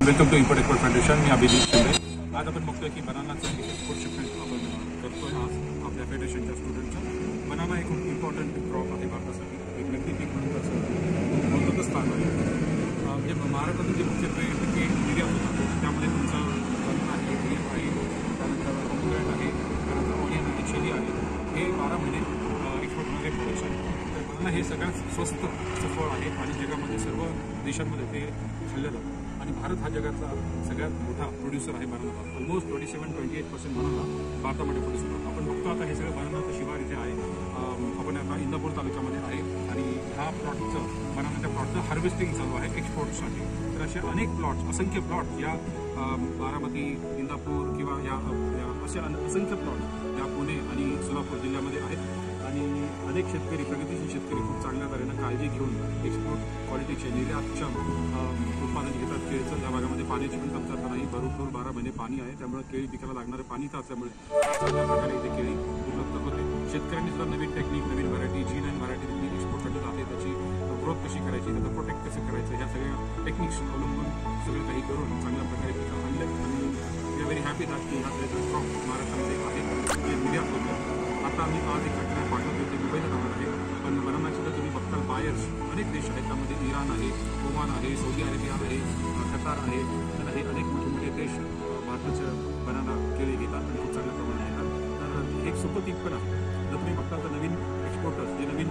Welcome to import export federation. मी अभिजित शिंदे. आज आपण बघतोय की बनानाचं एक्सपोर्ट शिपमेंट आपण करतोय आज आपल्या फेडरेशनच्या स्टुडंटचं. बनाना हे खूप इम्पॉर्टंट क्रॉप आहे भारतासाठी. एक नगदी पीक म्हणून त्याचं महत्त्वाचं स्थान आहे. म्हणजे महाराष्ट्रातून जे मुख्यत्वे पिके निर्यात होतात त्यामध्ये तुमचं बनाना आहे, ग्रेप आहे, त्यानंतर पोमग्रेनेट आहे, त्यानंतर ऑनियन आहे, चिली आहे. हे 12 महिने एक्सपोर्टमध्ये प्रोडक्शन आहे. तर बनाना हे सगळ्यात स्वस्त असं फळ आहे आणि जगामध्ये सर्व देशांमध्ये ते खाल्लं जातं. आणि भारत हा जगातला सगळ्यात मोठा प्रोड्युसर आहे बनानाचा. ऑलमोस्ट 27-28% बनाना भारतामध्ये प्रोड्यूस करतो. आपण बघतो आता हे सगळं बनानाचं शिवार इथे आहे. आपण आता इंदापूर तालुक्यामध्ये आहे आणि ह्या प्लॉटचं बनानाच्या प्लॉटचं हार्वेस्टिंग चालू आहे एक्सपोर्टसाठी. तर असे अनेक प्लॉट्स, असंख्य प्लॉट या बारामती, इंदापूर किंवा या असे असंख्य प्लॉट या पुणे आणि सोलापूर जिल्ह्यामध्ये आहेत. आणि अनेक शेतकरी, प्रगतीशील शेतकरी खूप चांगल्या तऱ्हेनं काळजी घेऊन एक्सपोर्ट क्वालिटीचे निर्यातक्षम उत्पादन घेतात. केळीचं त्या भागामध्ये पाण्याची पण कमतरता नाही. भरपूर 12 महिने पाणी आहे, त्यामुळे केळी पिकाला लागणारं पाणी तर असल्यामुळे चांगल्या प्रकारे इथे केळी उपलब्ध होते. शेतकऱ्यांनी सुद्धा नवीन टेक्निक, नवीन व्हरायटी, G9 व्हरायटी तुम्ही एक्सपोर्टसाठी जाते, त्याची ग्रोथ कशी करायची, त्याचं प्रोटेक्ट कसं करायचं, ह्या सगळ्या टेक्निक्स अवलंबून सगळं काही करून चांगल्या प्रकारे पिकं आणले. आणि we are very happy that की ह्या सगळ्या क्रॉप महाराष्ट्रामध्ये आहेत जे निर्यात होतं. आता आम्ही आज एक घटना पाठवतो ते दुबईला जाणार आहे. पण बनानाचे जर तुम्ही बघताल बायर्स अनेक देश आहेत, त्यामध्ये इराण आहे, ओमान आहे, सौदी अरेबिया आहे, कतार आहे. तर हे अनेक मोठे मोठे देश भारताचं बनाना केळी घेतात आणि खूप चांगल्या प्रमाणात घेतात. तर एक सोपं पीक पण आहे. जर तुम्ही बघताल तर नवीन एक्सपोर्टर्स जे नवीन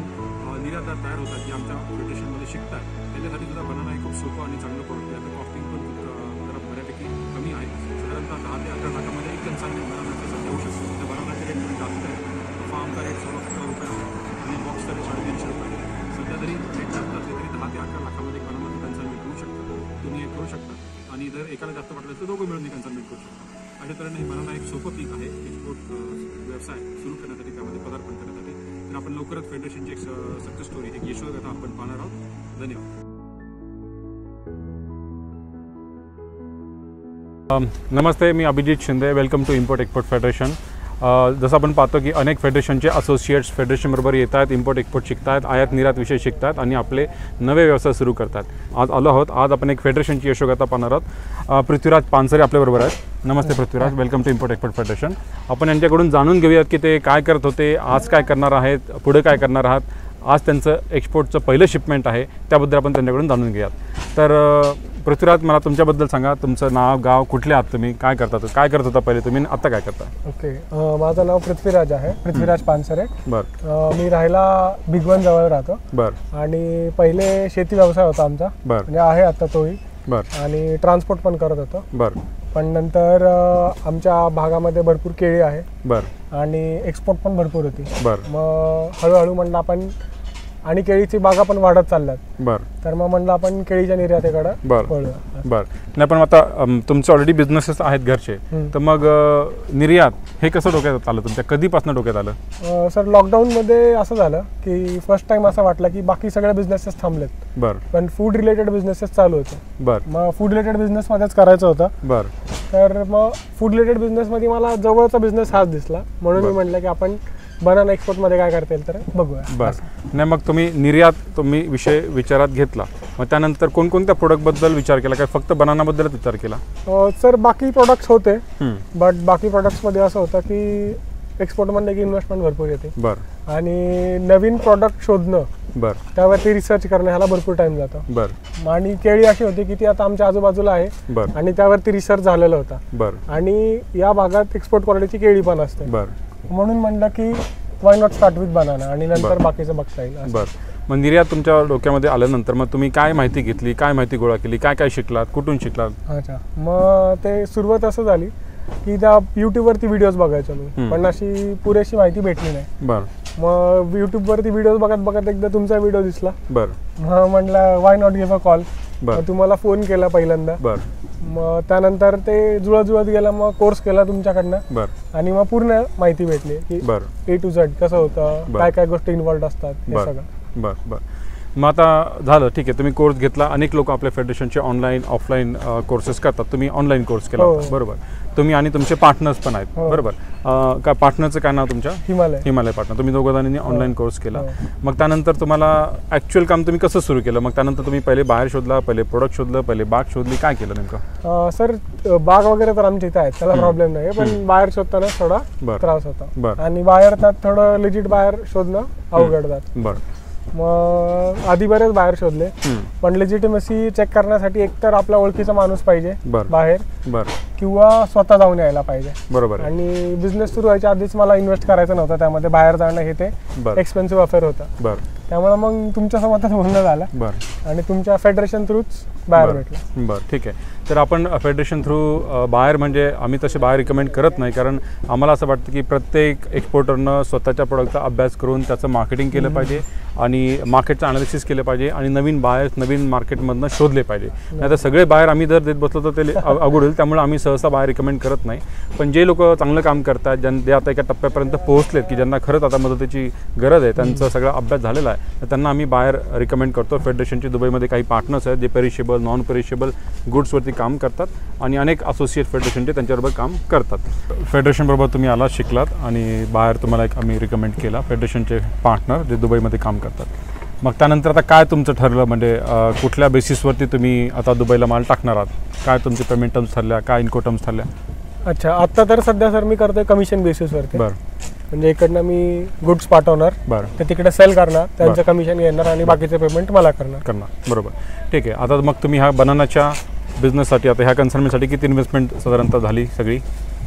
निर्यातदार तयार होतात, जे आमच्या फेडरेशनमध्ये शिकतात, त्याच्यासाठी सुद्धा बनाना हे खूप सोपं आणि चांगलं प्रोडक्ट आहे. त्याचं कॉस्टिंग पण जरा बऱ्यापैकी कमी आहे. साधारणतः 10 ते 11 लाखामध्ये एक कन्साइनमेंट बनानाचं सध्या होऊ शकतो. तर बनानाचे रेट थोडी जास्त आहे. फार्मचा रेट 16-17 रुपये आहे आणि बॉक्सचा रेट 350 रुपये आहे. सध्या जरी रेट जास्त असले तरी 10 ते 11 लाखामध्ये बनानाचं कन्साइनमेंट होऊ शकतं. तुम्ही हे करू शकता आणि जर एकाला जास्त वाटलं तर दोघं मिळून कन्साइनमेंट करू शकता. अशा तऱ्हेने हे बनाना एक सोपं पीक आहे एक्सपोर्ट व्यवसाय सुरू करण्यासाठी, त्यामध्ये पदार्पण करण्यासाठी. तर आपण लवकरच फेडरेशनची एक सक्सेस स्टोरी, एक यशोगाथा आपण पाहणार आहोत. धन्यवाद. नमस्ते, मी Abhijit Shinde. Welcome to import export federation. जसं आपण पाहतो की अनेक फेडरेशनचे असोसिएट्स फेडरेशनबरोबर येत आहेत, इम्पोर्ट एक्सपोर्ट शिकतात, आयात निर्यात विषय शिकतात आणि आपले नवे व्यवसाय सुरू करतात. आज आलो आहोत. आज आपण एक फेडरेशनची यशोगाथा पाहणार आहोत. पृथ्वीराज पानसरे आपल्याबरोबर आहेत. नमस्ते Prithviraj, welcome to import export federation. आपण यांच्याकडून जाणून घेऊयात की ते काय करत होते, आज काय करणार आहेत, पुढे काय करणार आहात. आज त्यांचं एक्सपोर्टचं पहिलं शिपमेंट आहे, त्याबद्दल आपण त्यांच्याकडून जाणून घेऊयात. तर पृथ्वीराज, मला तुमच्याबद्दल सांगा. तुमचं नाव, गाव, कुठले आहात तुम्ही, काय करता, काय करत होता पहिले तुम्ही, आता काय करता? ओके, माझं नाव पृथ्वीराज आहे, पृथ्वीराज पानसरे. बरं. मी राहायला बिगवन जवळ राहतो. बरं. आणि पहिले शेती व्यवसाय होता आमचा. बरं. म्हणजे आहे आता तोही. बरं. आणि ट्रान्सपोर्ट पण करत होतो. बरं. पण नंतर आमच्या भागामध्ये भरपूर केळी आहे. बरं. आणि एक्सपोर्ट पण भरपूर होती. बरं. मग हळूहळू म्हणलं आपण, आणि केळीची बागा पण वाढत चालल्यात. बरं. तर मग म्हणलं आपण केळीच्या निर्यातीकडे वळूया. बरं. नाही, पण आता तुमचे ऑलरेडी बिझनेसेस आहेत घरचे, तर मग निर्यात हे कसं डोक्यात आलं तुमच्या, कधीपासून डोक्यात आलं? सर, लॉकडाऊनमध्ये असं झालं की फर्स्ट टाइम असं वाटलं की बाकी सगळे बिझनेसेस थांबलेत. बरं. पण फूड रिलेटेड बिझनेसेस चालू होते. बरं. मग फूड रिलेटेड बिझनेसमध्येच करायचं होतं. बरं. तर मग फूड रिलेटेड बिझनेसमध्ये मला जवळचा बिझनेस हाच दिसला, म्हणून मी म्हटलं की आपण बनाना एक्सपोर्टमध्ये काय करता येईल तर बघूया. बरं. नाही, मग तुम्ही विषय विचारात घेतला, मग त्यानंतर कोणकोणत्या प्रोडक्टबद्दल विचार केला, काय फक्त बनानाबद्दलच विचार केला? सर, बाकी प्रोडक्ट्स होते, बट बाकी प्रोडक्ट्समध्ये असं होतं की एक्सपोर्ट म्हणलं की इन्व्हेस्टमेंट भरपूर येते. बरं. आणि नवीन प्रॉडक्ट शोधणं, बरं, त्यावरती रिसर्च करणं, ह्याला भरपूर टाइम जातो. बरं. आणि केळी अशी होती की ती आता आमच्या आजूबाजूला आहे. बरं. आणि त्यावरती रिसर्च झालेला होता. बरं. आणि या भागात एक्सपोर्ट क्वालिटीची केळी पण असते. बरं. म्हणून म्हणलं की why not start with banana आणि नंतर बाकीचं बघता येईल. बरं. मग निर्यात तुमच्या डोक्यामध्ये आल्यानंतर मग तुम्ही काय माहिती घेतली, काय माहिती गोळा केली, काय काय शिकलात, कुठून शिकलात? अच्छा, मग ते सुरुवात असं झाली की त्या यूट्यूबवरती व्हिडिओज बघायचो मी, पण अशी पुरेशी माहिती भेटली नाही. बरं. मग यूट्यूबवरती व्हिडिओज बघत बघत एकदा तुमचा व्हिडिओ दिसला. बरं. मग म्हटलं why not give a call. तुम्हाला फोन केला पहिल्यांदा. बरं. मग त्यानंतर ते जुळत गेला, मग कोर्स केला तुमच्याकडनं. बरं. आणि मग पूर्ण माहिती भेटली की A to Z कसं होतं, काय काय गोष्टी इन्व्हॉल्व असतात, हे सगळं. बरं. बरं. मग आता झालं ठीक आहे, तुम्ही कोर्स घेतला, अनेक लोक आपल्या फेडरेशनचे ऑनलाईन ऑफलाईन कोर्सेस करतात, तुम्ही ऑनलाईन कोर्स केला होता, बरोबर. तुम्ही आणि तुमचे पार्टनर्स पण आहेत, बरोबर. काय पार्टनरचं काय नाव तुमच्या? हिमालय पार्टनर. तुम्ही दोघांनी ऑनलाईन कोर्स केला. मग त्यानंतर तुम्हाला ॲक्च्युअल काम तुम्ही कसं सुरू केलं? मग त्यानंतर तुम्ही पहिले बाहेर शोधला, पहिले प्रोडक्ट शोधलं, पहिले बाग शोधली, काय केलं नेमकं? सर बाग वगैरे तर आमच्या इथे आहेत, त्याला प्रॉब्लेम नाही, पण बाहेर शोधताना थोडा त्रास होता. आणि बाहेर त्यात थोडं लिजिट बाहेर शोधणं अवघड जात. बरं. मग आधी बरेच बाहेर शोधले, पण लेजिटिमसी चेक करण्यासाठी एकतर आपला ओळखीचा माणूस पाहिजे बाहेर, किंवा स्वतः जाऊन यायला पाहिजे. बरोबर. आणि बिझनेस सुरू व्हायच्या आधीच मला इन्व्हेस्ट करायचं नव्हतं त्यामध्ये, बाहेर जाणं हे ते एक्सपेन्सिव्ह अफेअर होतं. त्यामुळे मग तुमच्यासोबतच बोलणं झालं आणि तुमच्या फेडरेशन थ्रूच बाहेर भेटलं. बरं, ठीक आहे. तर आपण फेडरेशन थ्रू बाहेर म्हणजे आम्ही तसे बाहेर रिकमेंड करत नाही, कारण आम्हाला असं वाटतं की प्रत्येक एक्सपोर्टरनं स्वतःच्या प्रोडक्टचा अभ्यास करून त्याचं मार्केटिंग केलं पाहिजे आणि मार्केटचं अनालिसिस केलं पाहिजे आणि नवीन बाहेर नवीन मार्केटमधनं शोधले पाहिजे. नाही तर सगळे बाहेर आम्ही जर देत बसलो तर ते अवघड होईल. त्यामुळे आम्ही सहसा बाहेर रिकमेंड करत नाही. पण जे लोक चांगलं काम करतात, जे आता एका टप्प्यापर्यंत पोहोचलेत की ज्यांना खरंच आता मदतीची गरज आहे, त्यांचा सगळा अभ्यास झालेला आहे, तर त्यांना आम्ही बाहेर रिकमेंड करतो. फेडरेशनची दुबईमध्ये काही पार्टनर्स आहेत जे पेरिशेबल नॉन पेरिशेबल गुड्सवरती काम करतात आणि अनेक असोसिएट फेडरेशनचे त्यांच्याबरोबर काम करतात. फेडरेशनबरोबर तुम्ही आला, शिकलात आणि बाहेर तुम्हाला एक आम्ही रिकमेंड केला फेडरेशनचे पार्टनर जे दुबईमध्ये काम करतात. मग त्यानंतर आता काय तुमचं ठरलं, म्हणजे कुठल्या बेसिसवरती तुम्ही आता दुबईला माल टाकणार आहात? काय तुमचे पेमेंट टर्म्स ठरल्या, काय इन्को टर्म्स ठरल्या? अच्छा, आता तर सध्या सर मी करतोय कमिशन बेसिसवरती. बरं. म्हणजे इकडनं मी गुड्स पाठवणार, बरं, ते तिकडे सेल करणार, त्यांचं कमिशन घेणार आणि बाकीचे पेमेंट मला करणार. बरोबर, ठीक आहे. आता मग तुम्ही ह्या बनानाच्या बिझनेससाठी, आता ह्या कन्सर्नमेंटसाठी किती इन्व्हेस्टमेंट साधारणतः झाली सगळी?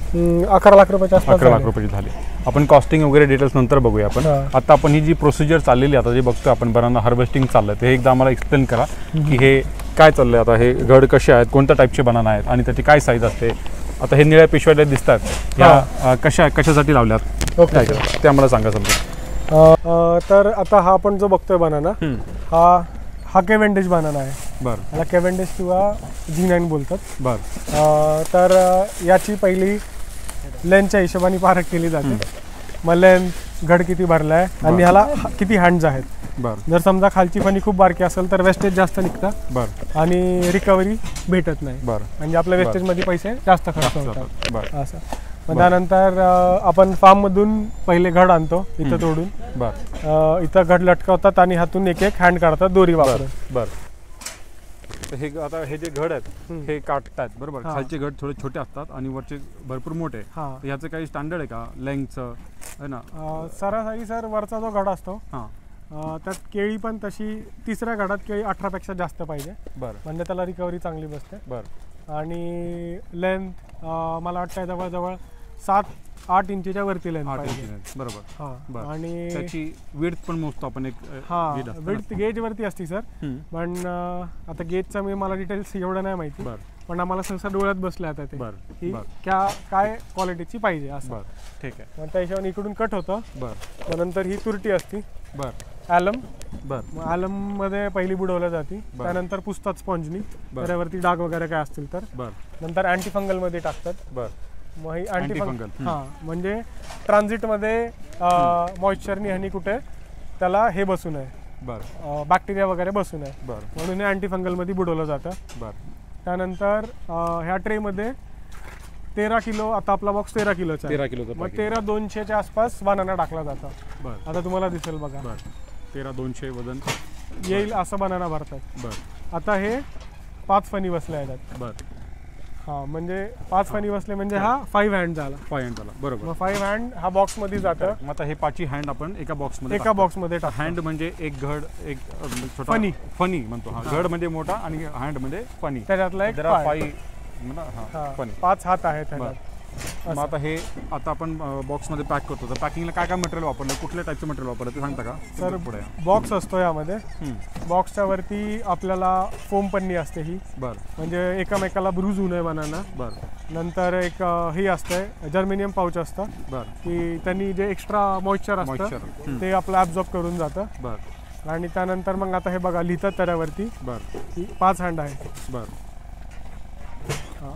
11 लाख रुपयाच्या आसपास. 11 लाख रुपये झाली. आपण कॉस्टिंग वगैरे डिटेल्स नंतर बघूया आपण. आता आपण ही जी प्रोसिजर चाललेली आता जे बघतो आपण बनाना हार्वेस्टिंग चाललंय, ते एकदा आम्हाला एक्सप्लेन करा की हे काय चाललंय. आता हे घड कसे आहेत, कोणत्या टाईपचे बनाना आहेत आणि त्याची काय साईज असते? आता हे निळ्या पिशव्या दिसतात, ह्या कशासाठी लावल्यात? ओके, ते आम्हाला सांगा समजा. तर आता हा आपण जो बघतोय बनाना, हा केव्हेंडिश बनाना आहे. बरं. याला केव्हेंडिश किंवा G9 बोलतात. बरं. तर याची पहिली लेंथच्या हिशोबाने पारख केली जाते. मग लेंथ, घड किती भरला आहे आणि ह्याला किती हँड्स आहेत. बरं. जर समजा खालची फणी खूप बारकी असेल तर वेस्टेज जास्त निघतं. बरं. आणि रिकव्हरी भेटत नाही. बरं. म्हणजे आपल्या वेस्टेजमध्ये पैसे जास्त खर्च होतात. बरं. असं. मग त्यानंतर आपण फार्ममधून पहिले घड आणतो इथं तोडून. बरं. इथं घड लटकवतात आणि हातून एक एक हँड काढतात दोरी वापरून. बरं. हे आता हे जे घड आहेत हे काटतात, बरोबर. खालचे घड थोडे छोटे असतात आणि वरचे भरपूर मोठे. ह्याचं काही स्टँडर्ड आहे का लेंथचं? आहे ना. सरासरी सर वरचा जो घड असतो त्यात केळी पण तशी, तिसऱ्या घडात केळी 18 पेक्षा जास्त पाहिजे. बरं. म्हणजे त्याला रिकव्हरी चांगली बसते. बरं. आणि लेंथ मला वाटतं जवळजवळ 7-8 इंचीच्या वरती लेंथ पाहिजे. बरोबर. आणि त्याची विड्थ पण मोजतो आपण एक. विड्थ गेज वरती असते सर, पण आता गेजचं मला डिटेल्स एवढं नाही माहिती, पण आम्हाला सहसा डोळ्यात बसले आता ते की काय क्वालिटीची पाहिजे असं. ठीक आहे. मग त्या हिशोबाने इकडून कट होतं. मग नंतर ही तुरटी असती. ॲलम. मग ॲलम मध्ये पहिली बुडवल्या जाते, त्यानंतर पुसतात स्पॉन्जनी, त्याच्यावरती डाग वगैरे काय असतील तर. नंतर अँटी फंगल मध्ये टाकतात. मग ही अँटी फंगल म्हणजे ट्रान्झिट मध्ये मॉइश्चरनी ह्यानी कुठे त्याला हे बसू नये, बॅक्टेरिया वगैरे बसू नये, म्हणून हे अँटी फंगल मध्ये बुडवलं जातं. त्यानंतर ह्या ट्रे मध्ये 13 किलो, आता आपला बॉक्स 13 किलोचा. 13 किलोचा. मग 13-200च्या आसपास बनाना टाकला जातो. आता तुम्हाला दिसेल बघा. 13-200 वजन येईल असं बनाना भरतात. आता हे 5 फणी बसल्या आहेत. म्हणजे 5 फणी बसले म्हणजे हा 5 हँड झाला. 5 हँड झाला, बरोबर. मग 5 हँड हा बॉक्स मध्ये जातं. मग आता हे 5 हँड आपण एका बॉक्समध्ये टाकतो. हँड म्हणजे एक घड, एक छोटा फणी म्हणतो. घड म्हणजे मोठा आणि हँड म्हणजे फणी. त्याच्यातला एक 5 हात आहेत. मग आता आपण बॉक्समध्ये पॅक करतो, तर पॅकिंगला काय काय मटेरियल वापरलं, कुठल्या टाईपचं मटेरियल वापरलं ते सांगता का? सर पुढे बॉक्स असतो यामध्ये. बॉक्सच्या वरती आपल्याला फोम पन्नी असते ही. म्हणजे एकमेकाला ब्रूज होऊ नये बनाना. नंतर एक हे असतंय जर्मेनियम पाऊच असतं की त्यांनी जे एक्स्ट्रा मॉइश्चर असतं ते आपलं ॲब्झॉर्ब करून जातं. आणि त्यानंतर मग आता हे बघा लिहितात त्याच्यावरती 5 हँड आहे.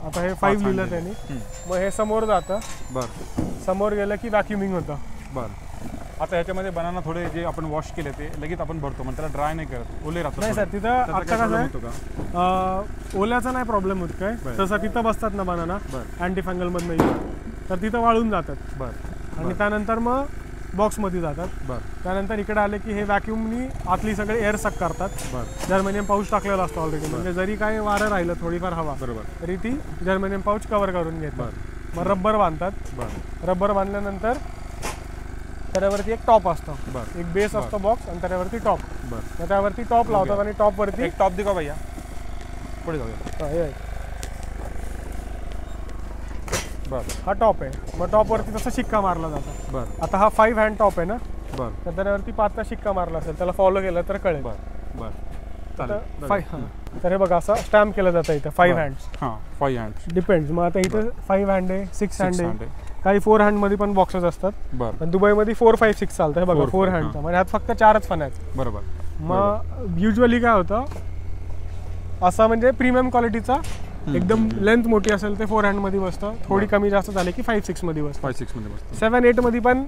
आता हे 5 लिहिलं त्यांनी. मग हे समोर जातं. समोर गेलं की व्हॅक्युमिंग होतं. आता ह्याच्यामध्ये बनाना थोडे जे आपण वॉश केले ते लगेच आपण भरतो म्हणजे त्याला ड्राय नाही करत, ओले राहतात नाही सर थोडे. तिथं त्याचा आता काही कसं problem आहे होतो का? ओल्याचा नाही प्रॉब्लेम होत काय बरं. तसं तिथं बसतात ना बनाना बरं. अँटी फंगलमधनं येऊन तर तिथं वाळून जातात बरं आणि त्यानंतर मग बॉक्समध्ये जातात. बरं त्यानंतर इकडे आले की हे व्हॅक्यूमनी आतली सगळे एअर सक करतात. बरं जर्मेनियम पाऊच टाकलेला असतो ऑलरेडी म्हणजे जरी काय वारं राहिलं थोडीफार हवा बरोबर. तरी ती जर्मेनियम पाऊच कव्हर करून घेतात. बरं मग रब्बर बांधतात. बरं रब्बर बांधल्यानंतर त्याच्यावरती एक टॉप असतो, बरं. एक बेस असतो बॉक्स आणि त्याच्यावरती टॉप. बरं. मग त्यावरती टॉप लावतात आणि टॉपवरती एक टॉप दिखा भैया, पुढे जाऊया. बरं हा टॉप आहे. मग टॉपवरती तसा शिक्का मारला जातो. बरं आता हा 5 हँड टॉप आहे ना बरं तर त्याच्यावरती 5चा शिक्का मारला असेल त्याला फॉलो केलं तर कळेल. बरं बरं तर चालेल. 5 तर हे बघा असं स्टॅम्प केलं जातं इथं 5 हँड्स हां 5 हँड्स. डिपेंड्स. मग आता इथं 5 हँड आहे, 6 हँड 6 आहे, हँड आहे. काही 4 हँडमध्ये पण बॉक्सेस असतात. बरं पण दुबईमध्ये 4, 5, 6 चालतं. हे बघा 4, 4 5, हँडचा म्हणजे ह्यात फक्त 4च फन आहेत. बरोबर. मग युजली काय होतं असं म्हणजे प्रीमियम क्वालिटीचा एकदम लेंथ मोठी असेल ते 4 हँडमध्ये बसतं. थोडी कमी जास्त झाली की 5, 6 मध्ये बसतं. 5, 6 मध्ये बसतं. 7, 8 मध्ये पण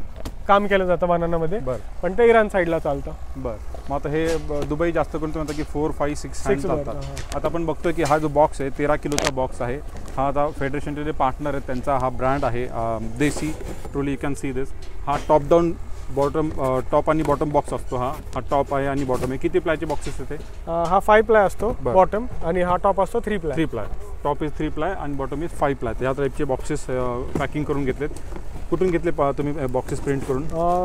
काम केलं जातं बनानामध्ये. बरं पण ते इराण साईडला चालतं. बरं. मग आता हे दुबई जास्त करून तुम्ही म्हणता की 4, 5, 6 हँड 6 चालतात. आता आपण बघतोय की हा जो बॉक्स आहे 13 किलोचा बॉक्स आहे. हा आता फेडरेशनचे जे पार्टनर आहेत त्यांचा हा ब्रँड आहे Desi. Truly you can see this. हा टॉप डाऊन बॉटम टॉप आणि बॉटम बॉक्स असतो. हा टॉप आहे आणि बॉटम आहे. किती प्लायचे बॉक्सेस येते? हा 5 प्लाय असतो बरं. बॉटम आणि हा टॉप असतो 3 ply. 3 ply. Top is 3 ply आणि बॉटम इज 5 प्लाय. ह्या टाईपचे बॉक्सेस पॅकिंग करून घेतलेत. कुठून घेतले तुम्ही बॉक्सेस प्रिंट करून?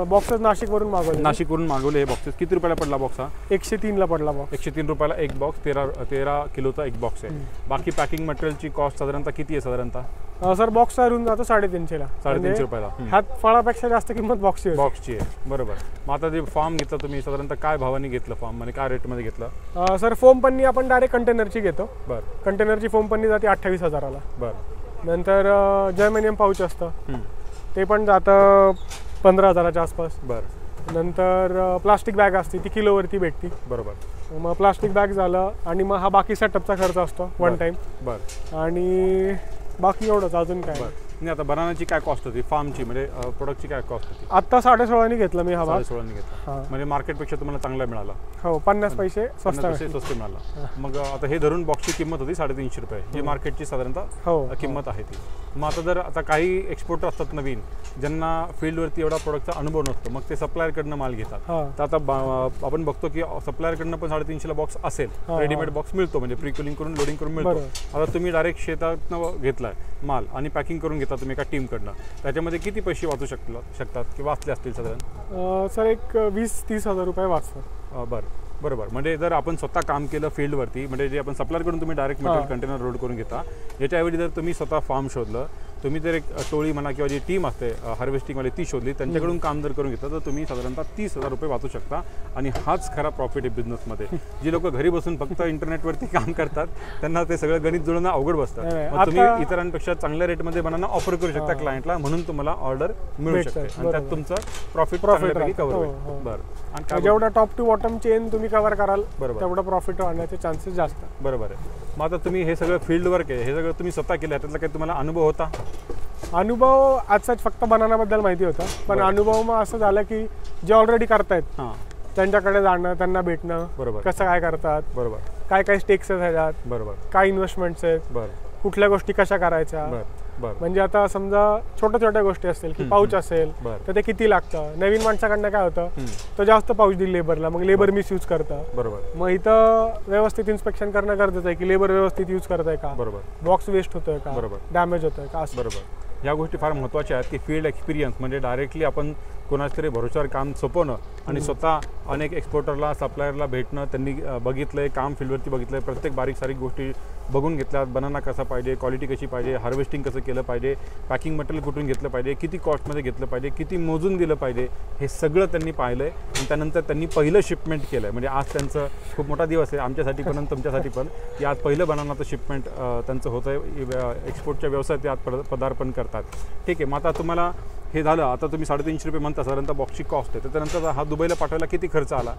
बॉक्सेस नाशिकवरून मागवले. नाशिकवरून मागवले हे बॉक्सेस. किती रुपयाला पडला बॉक्स हा? 103 ला पडला बॉक्स. 103 रुपयाला एक बॉक्स. 13 किलोचा एक बॉक्स आहे. बाकी पॅकिंग मटेरियलची कॉस्ट साधारणतः किती आहे साधारणतः? सर बॉक्स येऊन जातो 350 ला. 350 रुपयाला. ह्यात फळापेक्षा जास्त किंमत बॉक्सची होती. बॉक्सची आहे बरोबर. मग आता जे फॉर्म घेतलं तुम्ही साधारणतः काय भावाने घेतलं फॉर्म म्हणजे काय रेटमध्ये घेतलं? सर फोम पन्नी आपण डायरेक्ट कंटेनरची घेतो. बरं कंटेनरची फोम पन्नी जाते 28,000ला. बरं नंतर जर्मेनियम पाऊच असतं ते पण जातं 15,000च्या आसपास. बरं नंतर प्लास्टिक बॅग असते ती किलोवरती भेटते. बरोबर. मग प्लास्टिक बॅग झालं आणि मग हा बाकी सेटअपचा खर्च असतो वन टाईम. बरं आणि बाकी एवढंच. अजून काय बरं. नाही आता बनानाची काय कॉस्ट होती फार्मची म्हणजे प्रोडक्टची काय कॉस्ट होती? आत्ता 16.5 घेतलं मी हा भाग. 16.5 घेतला हां. म्हणजे मार्केटपेक्षा तुम्हाला चांगला मिळाला. हो 50 पैसे स्वस्त पैसे भेटले. स्वस्त मिळाला. मग आता हे धरून बॉक्सची किंमत होती 350 रुपये जी मार्केटची साधारणतः हो किंमत आहे ती. मग आता जर आता काही एक्सपोर्टर असतात नवीन ज्यांना फील्डवरती एवढा प्रोडक्टचा अनुभव नसतो मग ते सप्लायरकडनं माल घेतात. हां. तर आता आपण बघतो की सप्लायरकडनं पण 350 ला बॉक्स असेल. हां, रेडीमेड बॉक्स मिळतो म्हणजे प्री कुलिंग करून लोडिंग करून मिळतो. बरोबर. आता तुम्ही डायरेक्ट शेतातनं घेतलाय माल आणि पॅकिंग करून घेता तुम्ही एका टीमकडनं त्याच्यामध्ये किती पैसे वाचू शकतात किंवा वाचले असतील साधारण? सर एक 20-30 हजार रुपये वाचतात. बरोबर. म्हणजे जर आपण स्वतः काम केलं फील्डवरती म्हणजे जे आपण सप्लायरकडून तुम्ही डायरेक्ट मटेरियल कंटेनर लोड करून घेता याच्याऐवजी जर तुम्ही स्वतः फार्म शोधलं तुम्ही जर एक टोळी म्हणा किंवा जी टीम असते हार्वेस्टिंगवाली ती शोधली त्यांच्याकडून काम जर करून घेतलं तर तुम्ही साधारणतः 30,000 रुपये वाचू शकता. आणि हाच खरा प्रॉफिट आहे बिझनेसमध्ये. जी लोक घरी बसून फक्त इंटरनेटवरती काम करतात त्यांना ते सगळं गणित जुळणं अवघड बसतं. मग तुम्ही इतरांपेक्षा चांगल्या रेटमध्ये बनाना ऑफर करू शकता क्लायंटला म्हणून तुम्हाला ऑर्डर मिळू शकते आणि त्यात तुमचं प्रॉफिट कव्हर होईल. बरं. आणि जेवढा टॉप टू बॉटम चेन तुम्ही कव्हर कराल बरोबर तेवढं प्रॉफिट वाढण्याचे चान्सेस जास्त. बरोबर आहे. मग आता तुम्ही हे सगळं फील्ड वर्क आहे हे सगळं तुम्ही स्वतः केलं त्यातला काही तुम्हाला अनुभव होता? अनुभव आजचाच फक्त बनानाबद्दल माहिती होता पण अनुभव मग असं झालं की जे ऑलरेडी करतायत हां त्यांच्याकडे जाणं त्यांना भेटणं बरोबर कसं काय करतात बरोबर काय काय स्टेक्स आहेत ह्याच्यात बरोबर काय इन्व्हेस्टमेंट्स आहेत बरं कुठल्या गोष्टी कशा करायच्या. बरं म्हणजे आता समजा छोट्या छोट्या गोष्टी असतील की पाऊच असेल बरं तर ते किती लागतं. नवीन माणसाकडनं काय होतं तो जास्त पाऊच दिली लेबरला मग लेबर मिसयूज करतं. बरोबर. मग इथं व्यवस्थित इन्स्पेक्शन करणं गरजेचं आहे की लेबर व्यवस्थित यूज करत आहे का बरोबर बॉक्स वेस्ट होतोय का बरोबर डॅमेज होतोय का असं. बरोबर. ह्या गोष्टी फार महत्त्वाच्या आहेत की फील्ड एक्सपिरियन्स म्हणजे डायरेक्टली आपण कोणाच तरी भरोश्यावर काम सोपवणं आणि स्वतः अनेक एक्सपोर्टरला सप्लायरला भेटणं त्यांनी बघितलं आहे काम फील्डवरती बघितलं आहे प्रत्येक बारीक सारीक गोष्टी बघून घेतल्यात. बनाना कसा पाहिजे क्वालिटी कशी पाहिजे हार्वेस्टिंग कसं केलं पाहिजे पॅकिंग मटेरियल कुठून घेतलं पाहिजे किती कॉस्टमध्ये घेतलं पाहिजे किती मोजून दिलं पाहिजे हे सगळं त्यांनी पाहिलं आहे. आणि त्यानंतर त्यांनी पहिलं शिपमेंट केलं आहे म्हणजे आज त्यांचं खूप मोठा दिवस आहे आमच्यासाठी पण आणि तुमच्यासाठी पण की आज पहिलं बनानाचं शिपमेंट त्यांचं होतं आहे. एक्सपोर्टच्या व्यवसायात ते आज पदार्पण करतात. ठीक आहे. मग आता तुम्हाला हे झालं आता तुम्ही 350 रुपये म्हणता साधारणतः बॉक्सची कॉस्ट आहे त्याच्यानंतर हा दुबईला पाठवायला किती खर्च आला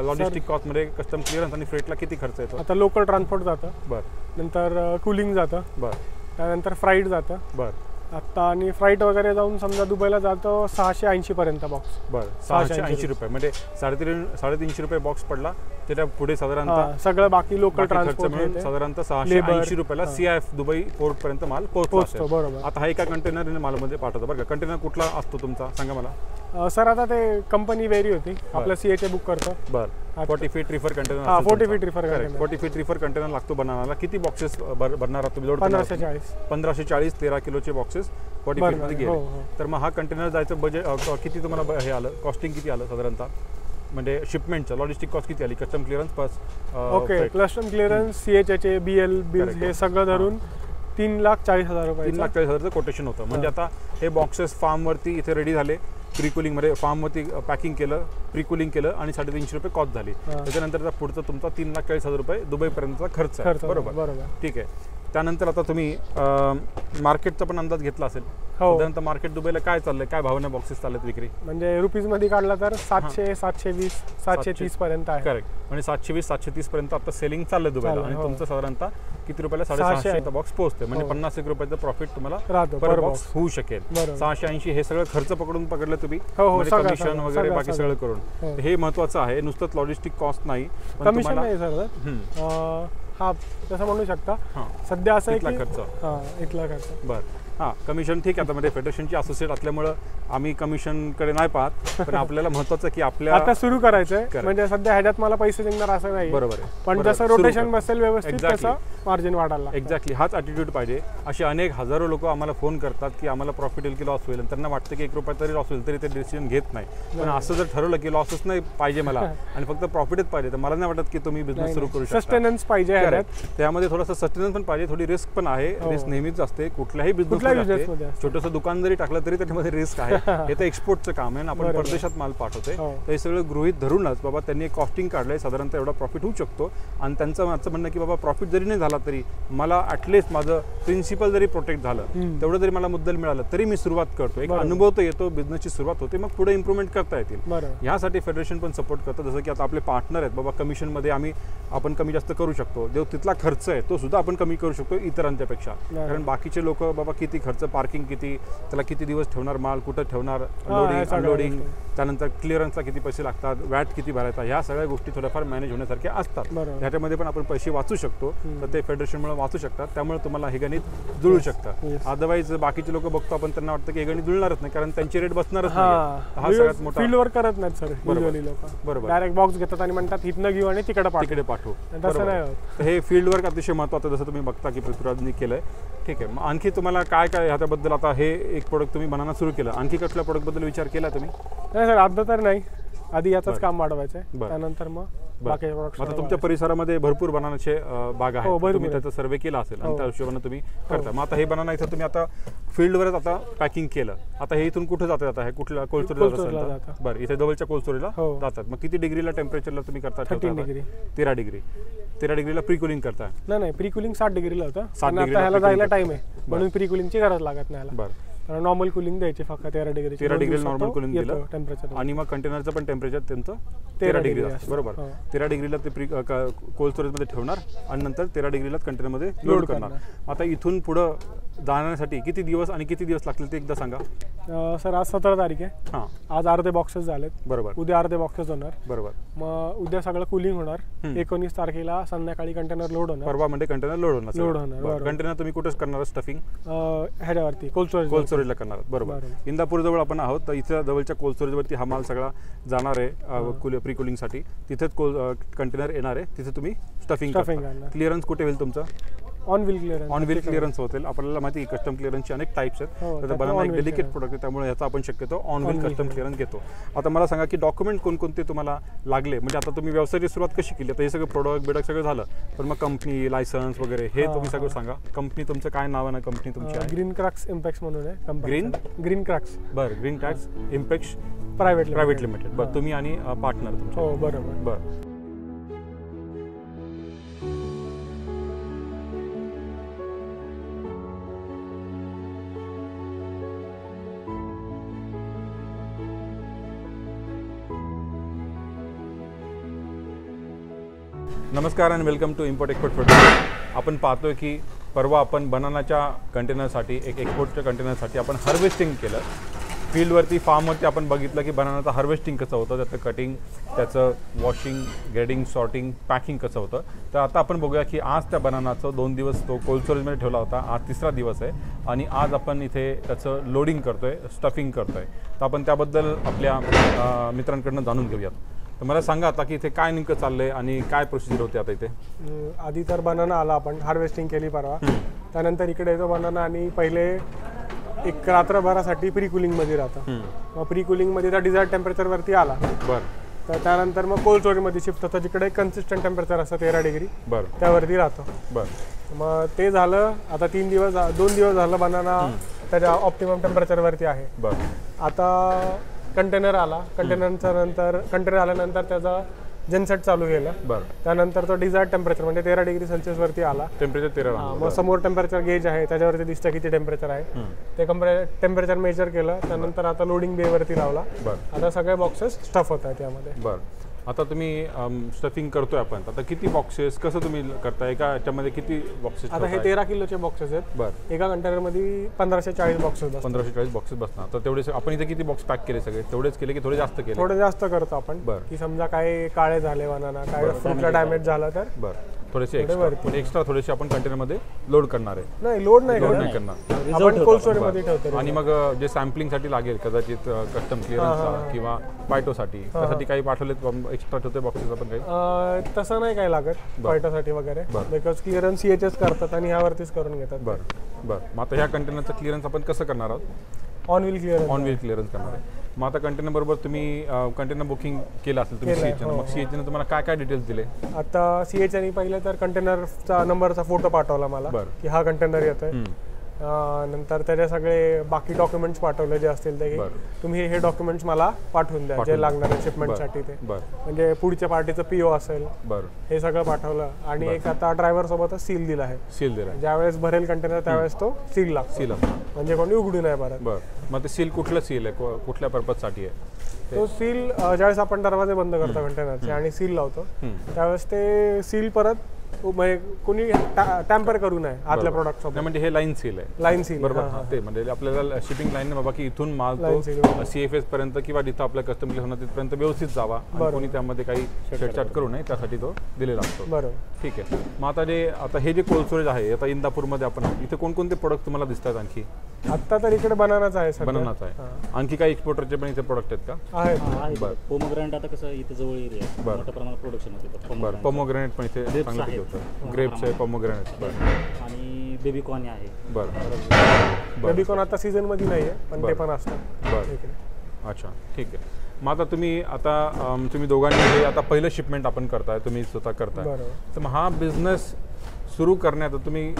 लॉजिस्टिक कॉस्टमध्ये कस्टम क्लिअरन्स आणि फ्रेटला किती खर्च येतो? आता लोकल ट्रान्सपोर्ट जातं बरं नंतर कुलिंग जातं बरं त्यानंतर फ्राईड जातं बरं आता आणि फ्लाईट वगैरे जाऊन समजा दुबईला जातो 680 पर्यंत बॉक्स. बरं 680 रुपये म्हणजे 350 रुपये बॉक्स पडला. त्याच्या पुढे साधारणतः सगळं बाकी लोकल खर्च ट्रान्सपोर्ट मिळून साधारणतः 680 रुपयाला CIF दुबई पोर्ट पर्यंत माल पोहोचतो. बरोबर. आता हा एका कंटेनरने मालमध्ये पाठवतो बरं का. कंटेनर कुठला असतो तुमचा सांगा मला. सर आता ते कंपनी वेरी होती, आपलं CHA बुक करतो. बरं 40 feet refer container. 40 feet refer container. 40 feet refer container लागतो बनायला. किती बॉक्सेस भरणार आहात तुम्ही? लोड 1540 13 किलोचे बॉक्सेस 40 फीट मध्ये गेले. तर मग हा कंटेनर जायचं बजेट किती तुम्हाला हे आलं, कॉस्टिंग किती आलं साधारणतः? म्हणजे शिपमेंटचं लॉजिस्टिक कॉस्ट किती आली? Custom clearance plus okay custom clearance CHA BL bills हे सगळं धरून 3,40,000 रुपये. 3,40,000चं कोटेशन होतं. म्हणजे आता हे बॉक्सेस फार्मवरती इथे रेडी झाले, प्रीकुलिंगमध्ये फार्मवरती पॅकिंग केलं, प्रीकुलिंग केलं आणि 350 रुपये कॉस्ट झाली. त्याच्यानंतर पुढचा तुमचा 3,40,000 रुपये दुबईपर्यंतचा खर्च आहे. बरोबर. ठीक आहे. त्यानंतर आता तुम्ही मार्केटचा पण अंदाज घेतला असेल. साधारणतः मार्केट दुबईला काय चाललंय, काय भावना बॉक्सेस चाललेत विक्री? म्हणजे रुपीज मध्ये काढला तर 700 720 730 पर्यंत आहे. करेक्ट. म्हणजे 720 730 पर्यंत आता सेलिंग चाललंय दुबईला. आणि तुमचं साधारणतः किती रुपयाला? 650 बॉक्स पोहोचते. म्हणजे 50 रुपयाचं प्रॉफिट तुम्हाला पर बॉक्स होऊ शकेल. 680 हे सगळं खर्च पकडलं तुम्ही, कमिशन वगैरे बाकी सगळं करून. हे महत्वाचं आहे. नुसतंच लॉजिस्टिक कॉस्ट नाही, कमिशन नाही सर. हा तसं म्हणू शकता. सध्या असं इथला खर्च. इथला खर्च. बरं. हां कमिशन ठीक आहे. आता म्हणजे फेडरेशनची असोसिएट असल्यामुळं आम्ही कमिशनकडे नाही पाहत, पण आपल्याला महत्वाचं की आपल्या आता सुरू करायचंय. म्हणजे सध्या ह्याच्यात मला पैसे देणार असं नाही. बरोबर आहे. पण जसं रोटेशन बसेल व्यवस्थित तसं मार्जिन वाढायला. एक्झॅक्टली हाच ॲटिट्यूड पाहिजे. असे अनेक हजारो लोक आम्हाला फोन करतात की आम्हाला प्रॉफिट येईल की लॉस होईल. त्यांना वाटतं की 1 रुपया तरी लॉस होईल, तरी ते डिसिजन घेत नाही. पण असं जर ठरवलं की लॉसच नाही पाहिजे मला आणि फक्त प्रॉफिटच पाहिजे, तर मला नाही वाटत की तुम्ही बिझनेस सुरू करू शकता. सस्टेनन्स पाहिजे. त्यामध्ये थोडंसं सस्टेनन्स पण पाहिजे, थोडी रिस्क पण आहे. रिस्क नेहमीच असते कुठल्याही बिझनेसमध्ये. छोटंसं दुकान जरी टाकलं तरी त्याच्यामध्ये रिस्क आहे. हे तर एक्सपोर्टचं काम आहे ना, आपण परदेशात माल पाठवतोय. तर हे सगळं गृहीत धरूनच बाबा त्यांनी एक कॉस्टिंग काढलंय, साधारणतः एवढा प्रॉफिट होऊ शकतो. आणि त्यांचं म्हणणं की बाबा प्रॉफिट जरी नाही झाला तरी मला ॲटलिस्ट माझं प्रिन्सिपल जरी प्रोटेक्ट झालं, तेवढं जरी मला मुद्दल मिळालं तरी मी सुरुवात करतो. एक अनुभव तर येतो, बिझनेसची सुरुवात होते, मग पुढे इम्प्रूव्हमेंट करता येतील. यासाठी फेडरेशन पण सपोर्ट करतं. जसं की आता आपले पार्टनर आहेत बाबा, कमिशनमध्ये आपण कमी जास्त करू शकतो. जो तिथला खर्च आहे तो सुद्धा आपण कमी करू शकतो इतरांच्या पेक्षा. कारण बाकीचे लोक बाबा किती खर्च, पार्किंग किती, त्याला किती दिवस ठेवणार माल, कुठं ठेवणार, लोडिंग अनलोडिंग, त्यानंतर क्लिअरन्सला किती पैसे लागतात, वॅट किती भरायचा, ह्या सगळ्या गोष्टी थोड्याफार मॅनेज होण्यासारख्या असतात. ह्याच्यामध्ये पण आपण पैसे वाचू शकतो. तर ते फेडरेशनमुळे वाचू शकतात. त्यामुळे तुम्हाला हे गणित जुळू शकतं. अदरवाईज बाकीचे लोक बघतो आपण, त्यांना वाटतं की हे गणित जुळणारच नाही, कारण त्यांची रेट बसणारच नाही. हा सगळ्यात मोठा. फील्डवर करत नाहीत सर लोक. बरोबर. डायरेक्ट बॉक्स घेतात आणि म्हणतात इथनं घेऊ आणि तिकडे पाठवू. हे फील्ड वर्क अतिशय महत्त्वाचं, जसं तुम्ही बघता की पृथ्वीराजनी केलंय. ठीक आहे. मग आणखी तुम्हाला काय काय ह्याच्याबद्दल, आता हे एक प्रोडक्ट तुम्ही बनाना सुरू केलं, आणखी कुठल्या प्रोडक्टबद्दल विचार केला तुम्ही? नाही सर, आता तर नाही. आधी याचंच काम वाढवायचं आहे, त्यानंतर मग बाकी प्रोडक्ट. आता तुमच्या परिसरामध्ये भरपूर बनानाचे बाग आहेत, तुम्ही त्याचा सर्वे केला असेल आणि त्या हिशोबाने तुम्ही करता. मग आता हे बनाना इथं तुम्ही आता फील्डवरच आता पॅकिंग केलं. आता हे इथून कुठे जातात? आता हे कुठल्या कोल्ड स्टोरेजला जातात? बरं, इथे जवळच्या कोल्ड स्टोरेजला जातात. मग किती डिग्रीला टेम्परेचरला तुम्ही करता? 13 डिग्री. 13 डिग्री. 13 डिग्रीला प्री कुलिंग करता? नाही, प्री कुलिंग 60 डिग्रीला होतं. 60 डिग्रीला जायला टाइम आहे, म्हणून प्री कुलिंगची गरज लागत नाही. बरं. नॉर्मल कुलिंग द्यायची फक्त 13 डिग्री. 13 डिग्री नॉर्मल कुलिंग दिलं टेम्परेचर. आणि मग कंटेनरचं पण टेम्परेचर त्यांचं 13 डिग्री असतं. बरोबर. 13 डिग्रीला ते कोल्ड स्टोरेजमध्ये ठेवणार आणि नंतर 13 डिग्रीला कंटेनरमध्ये लोड करणार. आता इथून पुढं जाण्यासाठी किती दिवस आणि किती दिवस लागतील ते एकदा सांगा. सर आज 17 तारीख आहे. हां, आज अर्धे बॉक्सेस झालेत. बरोबर. उद्या अर्धे बॉक्सेस होणार. बरोबर. मग उद्या सगळं कुलिंग होणार. 19 तारखेला संध्याकाळी कंटेनर लोड होणार. परवा म्हणजे कंटेनर लोड होणार. कंटेनर तुम्ही कुठेच करणार स्टफिंग? ह्याच्यावरती कोल्ड स्टोरेजला करणार. बरोबर. इंदापूर जवळ आपण आहोत, तर इथं जवळच्या कोल्ड स्टोरेजवरती हा माल सगळा जाणार आहे प्री कुलिंगसाठी. तिथेच कंटेनर येणार आहे, तिथे तुम्ही स्टफिंग करणार. क्लिअरन्स कुठे होईल तुमचं? ऑन व्हील क्लिअरन्स होतील. आपल्याला माहिती आहे कस्टम क्लिअरन्सचे अनेक टाइप्स आहेत. तर बनाना एक डेलिकेट प्रोडक्ट आहे, त्यामुळे याचा आपण शक्यतो ऑन व्हील कस्टम क्लिअरन्स घेतो. आता मला सांगा की डॉक्युमेंट कोणकोणते तुम्हाला लागले? म्हणजे आता तुम्ही व्यवसायाची सुरुवात कशी केली? आता हे सगळं प्रोडक्ट सगळं झालं, पण मग कंपनी लायसन्स वगैरे हे तुम्ही सगळं सांगा. कंपनी तुमचं काय नाव आहे ना? कंपनी तुमची आहे ग्रीन क्रॅक्स इम्पॅक्स म्हणून आहे. Green Cracks. बरं. Green Cracks Impex Private Limited. बरं. तुम्ही आणि पार्टनर तुमचे? हो, बरोबर. बरं. नमस्कार आणि welcome to import export federation. आपण पाहतोय की परवा आपण बनानाच्या कंटेनरसाठी एक एक्सपोर्टच्या कंटेनरसाठी आपण हार्वेस्टिंग केलं. फील्डवरती फार्मवरती आपण बघितलं की बनानाचं हार्वेस्टिंग कसं होतं, त्याचं कटिंग, त्याचं वॉशिंग, ग्रेडिंग, सॉर्टिंग, पॅकिंग कसं होतं. तर आता आपण बघूया की आज त्या बनानाचं 2 दिवस तो कोल्ड स्टोरेजमध्ये ठेवला होता, आज 3रा दिवस आहे आणि आज आपण इथे त्याचं लोडिंग करतो आहे, स्टफिंग करतो आहे. तर आपण त्याबद्दल आपल्या मित्रांकडनं जाणून घेऊयात. तर मला सांगा आता की इथे काय नेमकं चाललंय आणि काय प्रोसिजर होते आता इथे. आधी तर बनाना आला, आपण हार्वेस्टिंग केली परवा. त्यानंतर इकडे येतो बनाना आणि पहिले एक रात्रभरासाठी प्री कुलिंगमध्ये राहतं. मग प्री कुलिंगमध्ये त्या डिझायर्ड टेम्परेचरवरती आला. बरं. तर त्यानंतर मग कोल्ड स्टोरेजमध्ये शिफ्ट होतं, जिकडे कन्सिस्टंट टेम्परेचर असतं 13 डिग्री. बरं. त्यावरती राहतो. बरं. मग ते झालं. आता 2 दिवस झालं बनाना त्याच्या ऑप्टिमम टेम्परेचरवरती आहे. बरं. आता कंटेनर आला. कंटेनर आल्यानंतर त्याचा जनसेट चालू केलं. बरं. त्यानंतर तो डिझायर्ड टेम्परेचर म्हणजे 13 डिग्री सेल्सिअसवरती आला. टेम्परेचर 13. मग समोर टेम्परेचर गेज आहे, त्याच्यावरती दिसतं किती टेम्परेचर आहे. ते टेम्परेचर मेजर केलं. त्यानंतर आता लोडिंग बेवरती लावला. बरं. आता सगळे बॉक्सेस स्टफ होत आहेत त्यामध्ये. बरं. आता तुम्ही स्टफिंग करतोय आपण, आता किती बॉक्सेस कसं तुम्ही करताय, एका याच्यामध्ये किती बॉक्सेस? आता हे 13 किलोचे बॉक्सेस आहेत. बरं. एका कंटेनरमध्ये 1540 बॉक्सेस बसतात. 1540 बॉक्सेस बसणार. तर तेवढेच आपण इथे किती बॉक्स पॅक केले सगळे? तेवढेच केले की थोडे जास्त केले? थोडे जास्त करतो आपण. बरं. की समजा काय काळे झाले बनाना, काय फ्रूटला डॅमेज झाला तर बरं थोडेसे एक्स्ट्रा थोडेसे आपण कंटेनरमध्ये लोड करणार आहे. नाही, लोड नाही करणार आपण कोल्ड स्टोरेजमध्ये ठेवतो. आणि मग जे सॅम्पलिंगसाठी लागेल कदाचित कस्टम क्लिअरन्सला किंवा पायटोसाठी त्यासाठी काही पाठवलेत एक्स्ट्रा ठेवते बॉक्सेस आपण काही? तसं नाही काय लागत पायटोसाठी वगैरे, बिकॉज क्लिअरन्स CHS करतात आणि ह्यावरतीच करून घेतात. बरं. मग आता ह्या कंटेनरचं क्लिअरन्स आपण कसं करणार आहोत? ऑन व्हील क्लिअरन्स करणार आहे. मग आता कंटेनर बरोबर तुम्ही कंटेनर बुकिंग केलं असेल तुम्ही CHN, मग CHN तुम्हाला काय काय डिटेल्स दिले? आता CHN पहिले तर कंटेनरचा नंबरचा फोटो पाठवला मला की हा कंटेनर येतोय. नंतर त्याचे सगळे बाकी डॉक्युमेंट्स पाठवले जे असतील ते, तुम्ही हे डॉक्युमेंट्स मला पाठवून द्या जे लागणार आहे शिपमेंटसाठी. ते म्हणजे पुढच्या पार्टीचं PO असेल, हे सगळं पाठवलं. आणि एक आता ड्रायव्हर सोबतच सील दिला आहे. ज्यावेळेस भरेल कंटेनर त्यावेळेस तो सील लागतो, म्हणजे कोणी उघडू नाही परत. मग ते सील कुठलं सील आहे, कुठल्या पर्पजसाठी आहे तो सील? ज्यावेळेस आपण दरवाजे बंद करतो कंटेनरचे आणि सील लावतो त्यावेळेस ते सील परत कोणी टॅम्पर करू नये आतल्या प्रोडक्ट सोबत. म्हणजे हे लाईन सील आहे. लाईन सील बरोबर. ते म्हणजे आपल्याला शिपिंग लाईन बाबा की इथून माल तो CFS पर्यंत किंवा जिथं आपल्या कस्टम क्लिअर होणार तिथपर्यंत व्यवस्थित जावा आणि कोणी त्यामध्ये काही छेडछाड करू नये त्यासाठी तो दिलेला असतो. बरोबर. ठीक आहे. मग आता हे जे कोल्ड स्टोरेज आहे, आता इंदापूरमध्ये आपण इथे कोणकोणते प्रोडक्ट तुम्हाला दिसतात आणखी? आता तर इकडे बनानाच आहे. बनानाच आहे. आणखी काही एक्सपोर्टरचे पण इथे प्रोडक्ट आहेत का? आहेत. पोमोग्रॅनेट आता कसं इथे जवळ एरिया आहे, मोठ्या प्रमाणात प्रोडक्शन होते. बरं. पोमोग्रॅनेट पण इथे चांगलं होतं. ग्रेप्स आहे, पोमोग्रॅनेट. बरं. आणि बेबीकॉर्न आहे. बरं. बेबीकॉर्न आता सीझन मध्ये नाहीये, पण ते पण असतं. बरं. अच्छा, ठीक आहे. मग आता तुम्ही दोघांनी हे आता पहिलं शिपमेंट आपण करताय, तुम्ही स्वतः करताय. तर मग हा बिझनेस सुरू करण्यात तुम्ही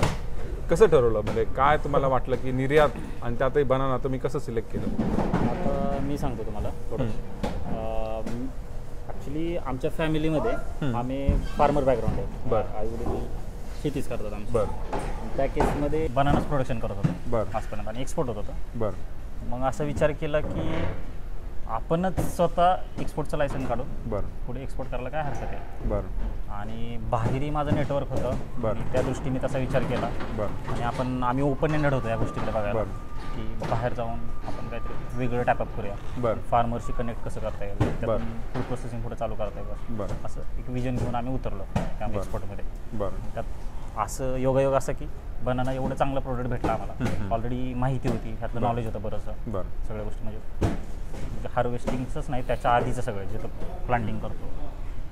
कसं ठरवलं, म्हणजे काय तुम्हाला वाटलं की निर्यात आणि त्यातही बनाना तुम्ही कसं सिलेक्ट केलं? आता मी सांगतो तुम्हाला थोडं. ॲक्च्युली आमच्या फॅमिलीमध्ये आम्ही फार्मर बॅकग्राऊंड आहे. बरं. आई वडील शेतीच करतात आमची. बरं. त्या केसमध्ये बनानाच प्रोडक्शन करत होतो. बरं. आजपर्यंत आणि एक्सपोर्ट होत होतं. बरं. मग असा विचार केला की आपणच स्वतः एक्सपोर्टचं लायसन काढून पुढे एक्सपोर्ट करायला काय हरकत आहे. बरं. आणि बाहेरही माझं नेटवर्क होतं. बरं. त्या दृष्टीने तसा विचार केला. बरं. आणि आम्ही ओपन एंडेड होतो या गोष्टीकडे बघायला की बाहेर जाऊन आपण काहीतरी वेगळं टॅपअप करूया. बरं. फार्मरशी कनेक्ट कसं करता येईल, त्यातून फूड प्रोसेसिंग पुढे चालू करता येईल. बरं. असं एक विजन घेऊन आम्ही उतरलो त्या एक्सपोर्टमध्ये. बरं. त्यात असं योगायोग असं की बनाना एवढं चांगलं प्रोडक्ट भेटला आम्हाला. ऑलरेडी माहिती होती, त्यातलं नॉलेज होतं बरंचसं. सगळ्या गोष्टी म्हणजे हार्वेस्टिंगचंच नाही, त्याच्या आधीचं सगळं जिथं प्लांटिंग करतो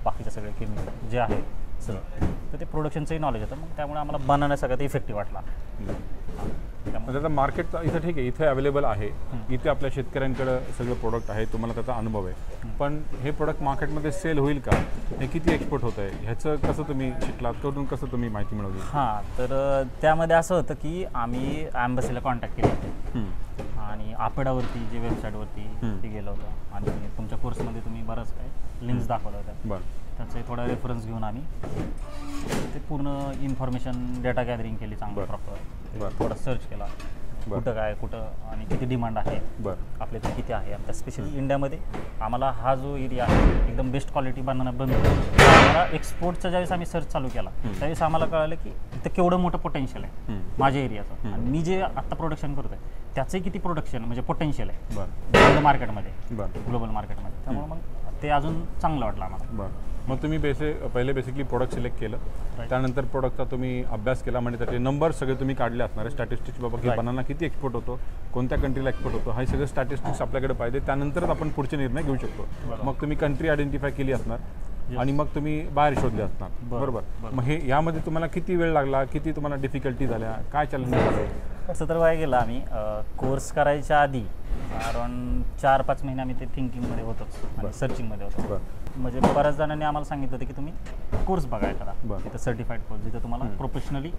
बाकीचं सगळे केमिकल जे आहे सगळं, तर ते प्रोडक्शनचंही नॉलेज होतं. मग त्यामुळे आम्हाला बनाना सगळ्यात इफेक्टिव्ह वाटला. त्याचा मार्केट इथं ठीक आहे, इथे अवेलेबल आहे, इथे आपल्या शेतकऱ्यांकडे सगळं प्रोडक्ट आहे, तुम्हाला त्याचा अनुभव आहे. पण हे प्रोडक्ट मार्केटमध्ये सेल होईल का, हे किती एक्सपोर्ट होत आहे, ह्याचं कसं तुम्ही शिकलात, कडून कसं तुम्ही माहिती मिळवली? तर त्यामध्ये असं होतं की आम्ही ॲम्बसीला कॉन्टॅक्ट केले होते आणि आपेडावरती जे वेबसाईटवरती ते गेलो होतो आणि तुमच्या कोर्समध्ये तुम्ही बरंच काय लिंक्स दाखवल्या होत्या. त्याचे थोडा रेफरन्स घेऊन आम्ही ते पूर्ण इन्फॉर्मेशन डेटा गॅदरिंग केली चांगलं प्रॉपर. थोडा सर्च केला, कुठं काय कुठं आणि किती डिमांड आहे बरं आपल्या इथे किती आहे. आता स्पेशली इंडियामध्ये आम्हाला हा जो एरिया आहे एकदम बेस्ट क्वालिटी बनणं बनतो. आम्हाला एक्सपोर्टचा ज्यावेळेस आम्ही सर्च चालू केला त्यावेळेस आम्हाला कळलं की इथं केवढं मोठं पोटेन्शियल आहे माझ्या एरियाचं. आणि मी जे आत्ता प्रोडक्शन करतोय त्याचंही किती प्रोडक्शन म्हणजे पोटेन्शियल आहे बरं मार्केटमध्ये बरं ग्लोबल मार्केटमध्ये. त्यामुळे मग ते अजून चांगलं वाटलं आम्हाला. बरं मग तुम्ही पहिले बेसिकली प्रोडक्ट सिलेक्ट केलं, त्यानंतर प्रोडक्टचा तुम्ही अभ्यास केला, म्हणजे त्याचे नंबर सगळे तुम्ही काढले असणार आहे स्टॅटिस्टिक्स, बाबा की बनाना किती एक्सपोर्ट होतो, कोणत्या कंट्रीला एक्सपोर्ट होतो, हे सगळे स्टॅटिस्टिक्स आपल्याकडे पाहिजे. त्यानंतरच आपण पुढचे निर्णय घेऊ शकतो. मग तुम्ही कंट्री आयडेंटिफाय केली असणार आणि मग तुम्ही बाहेर शोधले असणार. बरोबर. मग हे यामध्ये तुम्हाला किती वेळ लागला, किती तुम्हाला डिफिकल्टी झाल्या, काय चॅलेंज झाले? असं तर काय केलं आम्ही कोर्स करायच्या आधी अराउंड 4-5 महिने आम्ही ते थिंकिंगमध्ये होतोच आणि सर्चिंगमध्ये होतो. म्हणजे बऱ्याच जणांनी आम्हाला सांगितलं होतं की तुम्ही कोर्स बघा एखादा तिथं सर्टिफाईड कोर्स जिथं तुम्हाला प्रोफेशनली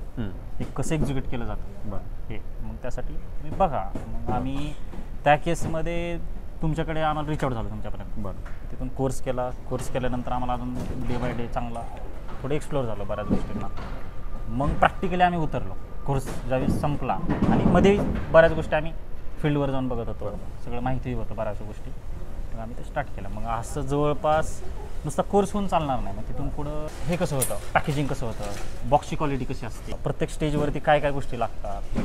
कसं एक्झिक्यूट केलं जातं हे. मग त्यासाठी तुम्ही बघा. मग आम्ही त्या केसमध्ये तुमच्याकडे आम्हाला रिच आउट झालं तुमच्यापर्यंत. तिथून कोर्स केल्यानंतर आम्हाला अजून डे बाय डे चांगला थोडं एक्सप्लोअर झालं बऱ्याच गोष्टींना. मग प्रॅक्टिकली आम्ही उतरलो. कोर्स ज्यावेळेस संपला आणि मध्ये बऱ्याच गोष्टी आम्ही फील्डवर जाऊन बघत होतो, सगळं माहिती होतं बऱ्याचशा गोष्टी. मग आम्ही ते स्टार्ट केलं. मग असं जवळपास नुसता कोर्स होऊन चालणार नाही. मग तिथून पुढं हे कसं होतं, पॅकेजिंग कसं होतं, बॉक्सची क्वालिटी कशी असते, प्रत्येक स्टेजवरती काय काय गोष्टी लागतात,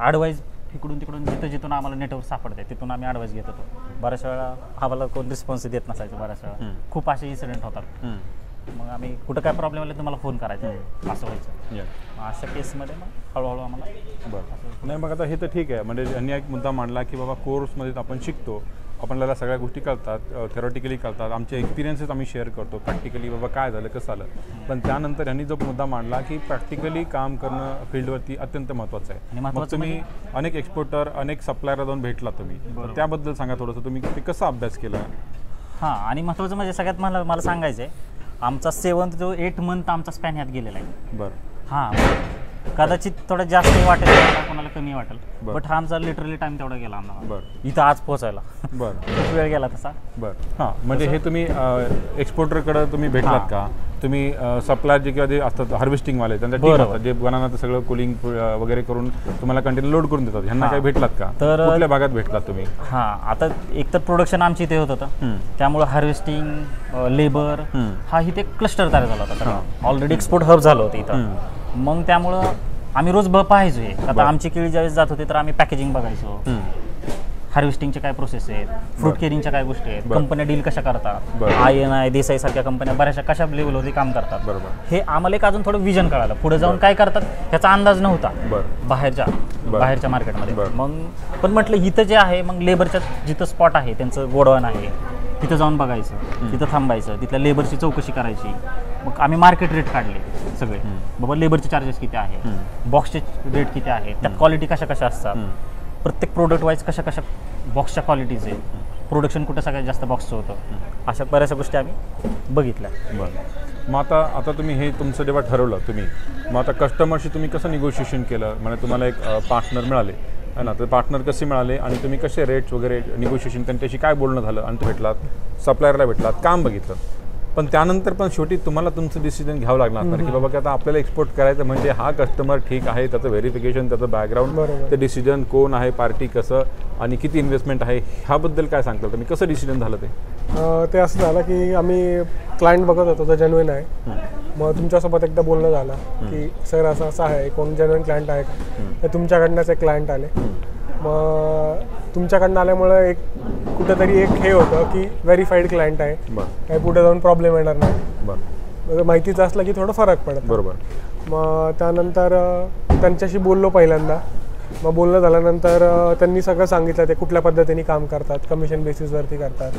ॲडवाईज इकडून तिकडून जिथून आम्हाला नेटवर्क सापडते तिथून आम्ही ॲडवाईस घेत होतो. बऱ्याच वेळा आम्हाला कोण रिस्पॉन्स देत नसायचं. बऱ्याच वेळा खूप असे इन्सिडेंट होतात. मग आम्ही कुठं काय प्रॉब्लेम आले तुम्हाला फोन करायचा असं व्हायचं. अशा केसमध्ये मग हळूहळू आम्हाला बरं नाही. मग आता हे तर ठीक आहे, म्हणजे यांनी एक मुद्दा मांडला की बाबा कोर्समध्ये आपण शिकतो, आपल्याला सगळ्या गोष्टी कळतात, थेरॉटिकली कळतात, आमचे एक्सपिरियन्सेस आम्ही शेअर करतो प्रॅक्टिकली, बाबा काय झालं कसं आलं. पण त्यानंतर यांनी जो मुद्दा मांडला की प्रॅक्टिकली काम करणं फील्डवरती अत्यंत महत्त्वाचं आहे. मग तुम्ही अनेक एक्सपोर्टर, अनेक सप्लायरला जाऊन भेटला तुम्ही, त्याबद्दल सांगा थोडंसं. तुम्ही ते कसा अभ्यास केला? हां, आणि महत्त्वाचं म्हणजे सगळ्यात मला सांगायचं आहे आमचा 7 to 8 month आमचा स्पॅन ह्यात गेलेला आहे. बरं. हां, कदाचित थोडं जास्त वाटेल कोणाला कमी वाटेल, बट हा आमचा लिटरली टाइम तेवढा गेला आम्हाला. बरं. इथं आज पोहोचायला बरं खूप वेळ गेला तसा. बरं. हां, म्हणजे हे तुम्ही एक्सपोर्टरकडे तुम्ही भेटलात का? तुम्ही सप्लायर जे किंवा जे असतात हार्वेस्टिंगवाले त्यांच्या टीम असतात जे बनानाचं सगळं कूलिंग वगैरे करून तुम्हाला कंटेनर लोड करून देतात, ह्यांना काही भेटलात का? तर कुठल्या भागात भेटलात तुम्ही? हां, आता एकतर प्रोडक्शन आमची इथे होत होतं, त्यामुळे हार्वेस्टिंग लेबर हा इथे क्लस्टर तयार झाला होता. ऑलरेडी एक्सपोर्ट हब झालं होतं इथं. मग त्यामुळं आम्ही रोज पाहायचो हे. आता आमची केळी ज्यावेळेस जात होते तर आम्ही पॅकेजिंग बघायचो, हार्वेस्टिंगच्या काय प्रोसेस आहेत, फ्रूट केअरिंगच्या काय गोष्टी आहेत, कंपन्या डील कशा करतात, INI देसाई सारख्या कंपन्या बऱ्याचशा कशा लेवलवरती काम करतात. हे आम्हाला एक अजून थोडं विजन कळालं. पुढे जाऊन काय करतात त्याचा अंदाज नव्हता बाहेरच्या मार्केटमध्ये. मग पण म्हटलं इथं जे आहे, मग लेबरच्या जिथं स्पॉट आहे त्यांचं गोडाऊन आहे तिथं जाऊन बघायचं, तिथं थांबायचं, तिथल्या लेबरची चौकशी करायची. मग आम्ही मार्केट रेट काढले सगळे, बाबा लेबरचे चार्जेस किती आहेत, बॉक्सचे रेट किती आहेत, त्यात क्वालिटी कशा कशा असतात, प्रत्येक प्रोडक्ट वाईज कशा कशा बॉक्सच्या क्वालिटीज आहे, प्रोडक्शन कुठं सगळ्यात जास्त बॉक्सचं होतं, अशा बऱ्याचशा गोष्टी आम्ही बघितल्या. बरं. मग आता तुम्ही हे तुमचं जेव्हा ठरवलं तुम्ही, मग आता कस्टमरशी तुम्ही कसं निगोशिएशन केलं? म्हणजे तुम्हाला एक पार्टनर मिळाले आहे ना, तर पार्टनर कसे मिळाले आणि तुम्ही कसे रेट्स वगैरे निगोशिएशन त्यांच्याशी काय बोलणं झालं आणि तुम्ही भेटलात, सप्लायरला भेटलात, काम बघितलं. पण त्यानंतर पण शेवटी तुम्हाला तुमचं डिसिजन घ्यावं लागणार की बाबा की आता आपल्याला एक्सपोर्ट करायचं म्हणजे हा कस्टमर ठीक आहे, त्याचं व्हेरिफिकेशन, त्याचं बॅकग्राऊंड, ते डिसिजन कोण आहे, पार्टी कसं आणि किती इन्व्हेस्टमेंट आहे, ह्याबद्दल काय सांगता तुम्ही? कसं डिसिजन झालं ते? ते असं झालं की आम्ही क्लायंट बघत होतो तर जेन्युइन आहे. मग तुमच्यासोबत एकदा बोलणं झालं की सर असं असं आहे, कोण जेन्युइन क्लायंट आहे का? तर तुमच्याकडनंच एक क्लायंट आले. मग तुमच्याकडनं आल्यामुळे एक कुठंतरी एक हे होतं की व्हेरीफाईड क्लायंट आहे, काही पुढे जाऊन प्रॉब्लेम येणार नाही. माहितीचं असलं की थोडं फरक पडतं. बरोबर. मग त्यानंतर त्यांच्याशी बोललो पहिल्यांदा. मग बोलणं झाल्यानंतर त्यांनी सगळं सांगितलं ते कुठल्या पद्धतीने काम करतात, कमिशन बेसिसवरती करतात.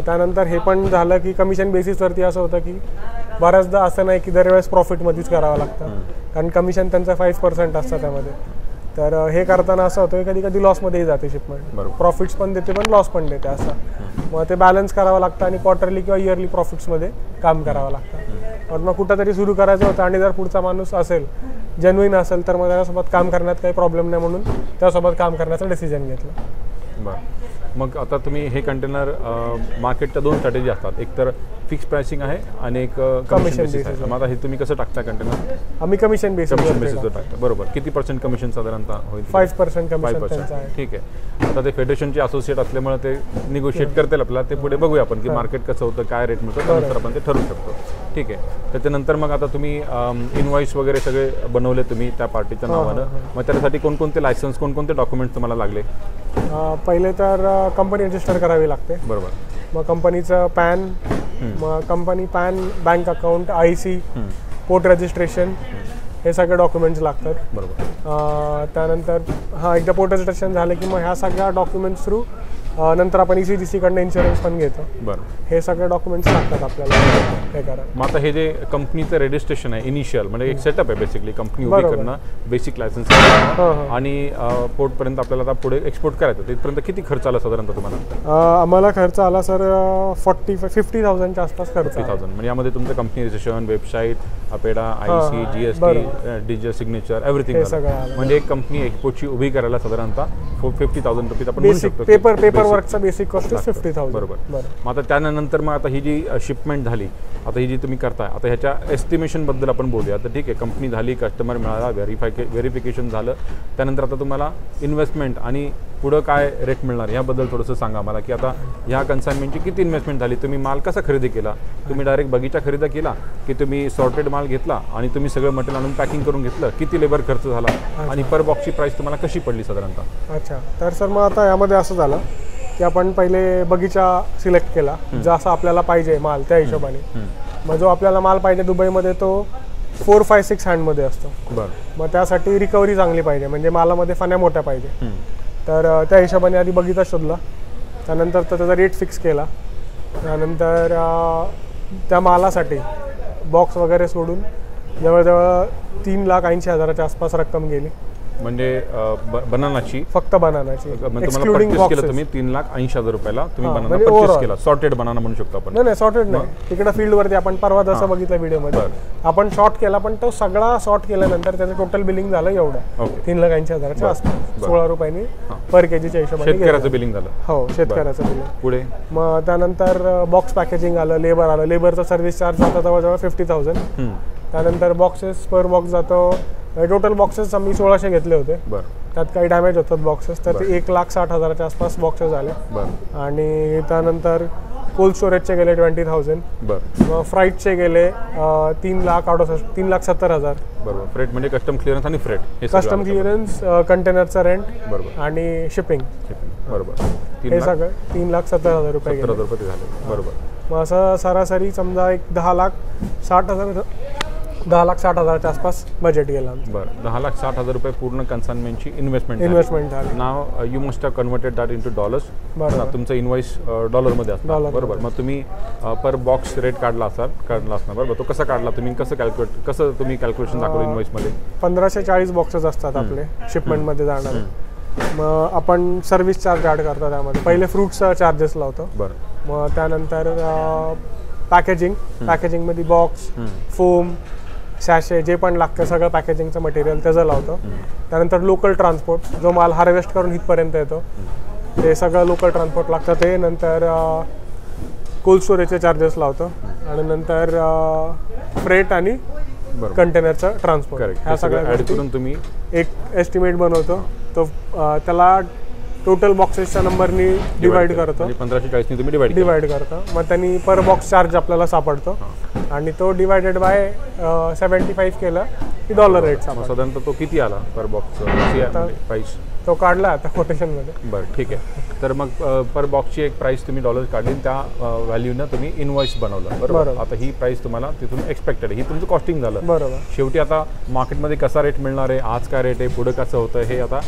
त्यानंतर हे पण झालं की कमिशन बेसिसवरती असं होतं की बऱ्याचदा असं नाही की दरवेळेस प्रॉफिटमध्येच करावं लागतं, कारण कमिशन त्यांचं 5% असतं त्यामध्ये. तर हे करताना असं होतं की कधी कधी लॉसमध्येही जाते शिपमेंट, प्रॉफिट्स पण देते पण लॉस पण देते असं. मग ते बॅलन्स करावं लागतं आणि क्वार्टरली किंवा इयरली प्रॉफिट्समध्ये काम करावं लागतं. पण मग कुठंतरी सुरू करायचं होतं आणि जर पुढचा माणूस असेल, जेन्युइन असेल, तर मग त्याच्यासोबत काम करण्यात काही प्रॉब्लेम नाही म्हणून त्यासोबत काम करण्याचा डिसिजन घेतला. बरं. मग आता तुम्ही हे कंटेनर मार्केटच्या 2 स्ट्रॅटेजी असतात. एक तर फिक्स प्राइसिंग आहे आणि एक Commission कमिशन बेसिस basis आहे. मग आता हे तुम्ही कसं टाकता कंटेनर? आम्ही कमिशन कमिशन बेसिसवर बेसिस टाकता, बरोबर. किती % कमिशन साधारणतः होईल? 5% कमिशन 5%. त्यांचं आहे. ठीक आहे. आता ते फेडरेशनचे असोसिएट असल्यामुळे ते निगोशिएट करतील आपल्याला, ते पुढे बघूया आपण की मार्केट कसं होतं, काय रेट मिळतो, त्यानुसार आपण ते ठरवू शकतो. ठीक आहे. त्याच्यानंतर मग आता तुम्ही इनवॉइस वगैरे सगळे बनवले तुम्ही त्या पार्टीच्या नावानं. मग त्यासाठी कोणकोणते लायसन्स, कोणकोणते डॉक्युमेंट्स तुम्हाला लागले? पहिले तर कंपनी रजिस्टर करावी लागते. बरोबर. मग कंपनीचं पॅन, मग company pan, bank account, IC, port registration, हे सगळे डॉक्युमेंट्स लागतात. बरोबर. त्यानंतर एकदा पोर्ट रजिस्ट्रेशन झालं की मग ह्या सगळ्या डॉक्युमेंट्स थ्रू नंतर आपण ECGC कडनं इन्शुरन्स पण घेतो. बरं. हे सगळे डॉक्युमेंट्स लागतात आपल्याला हे करा. मग आता हे जे कंपनीचं रजिस्ट्रेशन आहे इनिशियल, म्हणजे एक सेटअप आहे बेसिकली, कंपनी उभी करणं, बेसिक लायसन्स आणि पोर्टपर्यंत आपल्याला आता पुढे एक्सपोर्ट करायचं. तिथपर्यंत किती खर्च आला साधारणतः तुम्हाला? आम्हाला खर्च आला सर 50,000च्या आसपास खर्च. 50,000. म्हणजे यामध्ये तुमचं company registration, website, APEDA, IC, GST, digital signature, everything. म्हणजे एक कंपनी एक्सपोर्टची उभी करायला साधारणतः 50,000 रुपीज आपण म्हणू शकतो. पेपर वर्कचा बेसिक कॉस्ट 50,000. बरोबर. मग आता त्यानंतर मग आता ही जी शिपमेंट झाली, आता ही जी तुम्ही करताय, आता ह्याच्या एस्टिमेशनबद्दल आपण बोलूया. तर ठीक आहे, कंपनी झाली, कस्टमर मिळाला, व्हेरिफिकेशन झालं, त्यानंतर आता तुम्हाला इन्व्हेस्टमेंट आणि पुढं काय रेट मिळणार याबद्दल थोडंसं सांगा मला, की आता ह्या कन्साइनमेंटची किती इन्व्हेस्टमेंट झाली, तुम्ही माल कसा खरेदी केला, तुम्ही डायरेक्ट बगीचा खरेदी केला की तुम्ही सॉर्टेड माल घेतला आणि तुम्ही सगळं मटेरियल आणून पॅकिंग करून घेतलं, किती लेबर खर्च झाला आणि पर बॉक्सची प्राइस तुम्हाला कशी पडली साधारणतः? अच्छा, तर सर मग आता यामध्ये असं झालं की आपण पहिले बगीचा सिलेक्ट केला, जसा आपल्याला पाहिजे माल त्या हिशोबाने. मग जो आपल्याला माल पाहिजे दुबईमध्ये तो 4, 5, 6 हँडमध्ये असतो. बरं. मग त्यासाठी रिकव्हरी चांगली पाहिजे, म्हणजे मालामध्ये फण्या मोठ्या पाहिजे. तर त्या हिशोबाने आधी बगीचा शोधला, त्यानंतर त्याचा रेट फिक्स केला. त्यानंतर त्या मालासाठी बॉक्स वगैरे सोडून जवळजवळ 3,80,000च्या आसपास रक्कम गेली. म्हणजे बनानाची, फक्त बनानाची, एक्सक्लुडिंग केलं तुम्ही 3,80,000 रुपयाला तुम्ही बनाना परचेस केला. सॉर्टेड बनाना म्हणू शकतो आपण. नाही, सॉर्टेड नाही. तिकडे फील्डवरती आपण परवा जसं बघितलं व्हिडिओमध्ये, आपण शॉर्ट केला, पण तो सगळा शॉर्ट केल्यानंतर त्याचं टोटल बिलिंग झालं एवढं 3,80,000च्या आसपास, 16 रुपयांनी पर केजीच्या हिशोबाने. शेतकऱ्याचं बिलिंग झालं. हो, शेतकऱ्याचं बिलिंग. पुढे मग त्यानंतर बॉक्स पॅकेजिंग आलं, लेबर आलं. लेबरचा सर्व्हिस चार्ज जातो जवळजवळ 50,000. त्यानंतर बॉक्सेस पर बॉक्स जातो, टोटल बॉक्सेस आम्ही 1600 घेतले होते. त्यात काही डॅमेज होतात बॉक्सेस, तर ते 1,60,000च्या आसपास बॉक्सेस आले. आणि त्यानंतर कोल्ड स्टोरेजचे गेले 20,000. मग फ्राईटचे गेले 3,70,000. बरोबर. फ्रेट म्हणजे कस्टम क्लिअरन्स आणि फ्रेट, कस्टम क्लिअरन्स, कंटेनरचा रेंट, बरोबर, आणि शिपिंग. बरोबर. हे सगळं 3,70,000 रुपये झाले. बरोबर. मग असं सरासरी समजा एक 10,60,000च्या आसपास बजेट गेला. बरं. 10,60,000 रुपये पूर्ण कन्साइनमेंटची इन्व्हेस्टमेंट झाली. Now you must have converted that into dollars. तुमचं इन्व्हॉइस डॉलरमध्ये असतं. बरोबर. मग तुम्ही पर बॉक्स रेट काढला असणार. बरोबर. तो कसा काढला तुम्ही, कसं तुम्ही कॅल्क्युलेशन दाखवलं इन्व्हॉइसमध्ये? 1,540 बॉक्सेस असतात आपले शिपमेंटमध्ये जाणारे. मग आपण सर्व्हिस चार्ज ॲड करतो त्यामध्ये. पहिले फ्रूट्सचा चार्जेस लावतो. बरं. मग त्यानंतर पॅकेजिंगमध्ये बॉक्स, फोम, सॅशे, जे पण लागतं सगळं पॅकेजिंगचं मटेरियल त्याचं लावतो. त्यानंतर लोकल ट्रान्सपोर्ट, जो माल हार्वेस्ट करून इथपर्यंत येतो ते सगळं लोकल ट्रान्सपोर्ट लागतं ते. नंतर कोल्ड स्टोरेजचे चार्जेस लावतो. आणि नंतर फ्रेट आणि कंटेनरचं ट्रान्सपोर्ट. ह्या सगळ्या ॲड करून तुम्ही एक एस्टिमेट बनवतो. तो त्याला टोटल बॉक्सेसच्या नंबरनी डिवाइड करतो. 1540 तुम्ही डिवाइड करतो. मग त्यांनी पर बॉक्स चार्ज आपल्याला सापडतो आणि तो डिवायडेड बाय 75 केलं की डॉलर रेट सापडतो. साधारणतः तो किती आला पर बॉक्स प्राइस? तो काढला आता कोटेशनमध्ये. बरं, ठीक आहे. तर मग पर बॉक्सची एक प्राइस तुम्ही डॉलर काढली, त्या व्हॅल्यूनं तुम्ही इन्व्हॉइस बनवलं. बरोबर. आता ही प्राइस तुम्हाला तिथून एक्सपेक्टेड आहे, ही तुमचं कॉस्टिंग झालं. बरोबर. शेवटी आता मार्केटमध्ये कसा रेट मिळणार आहे, आज काय रेट आहे, पुढे कसं होतं हे आता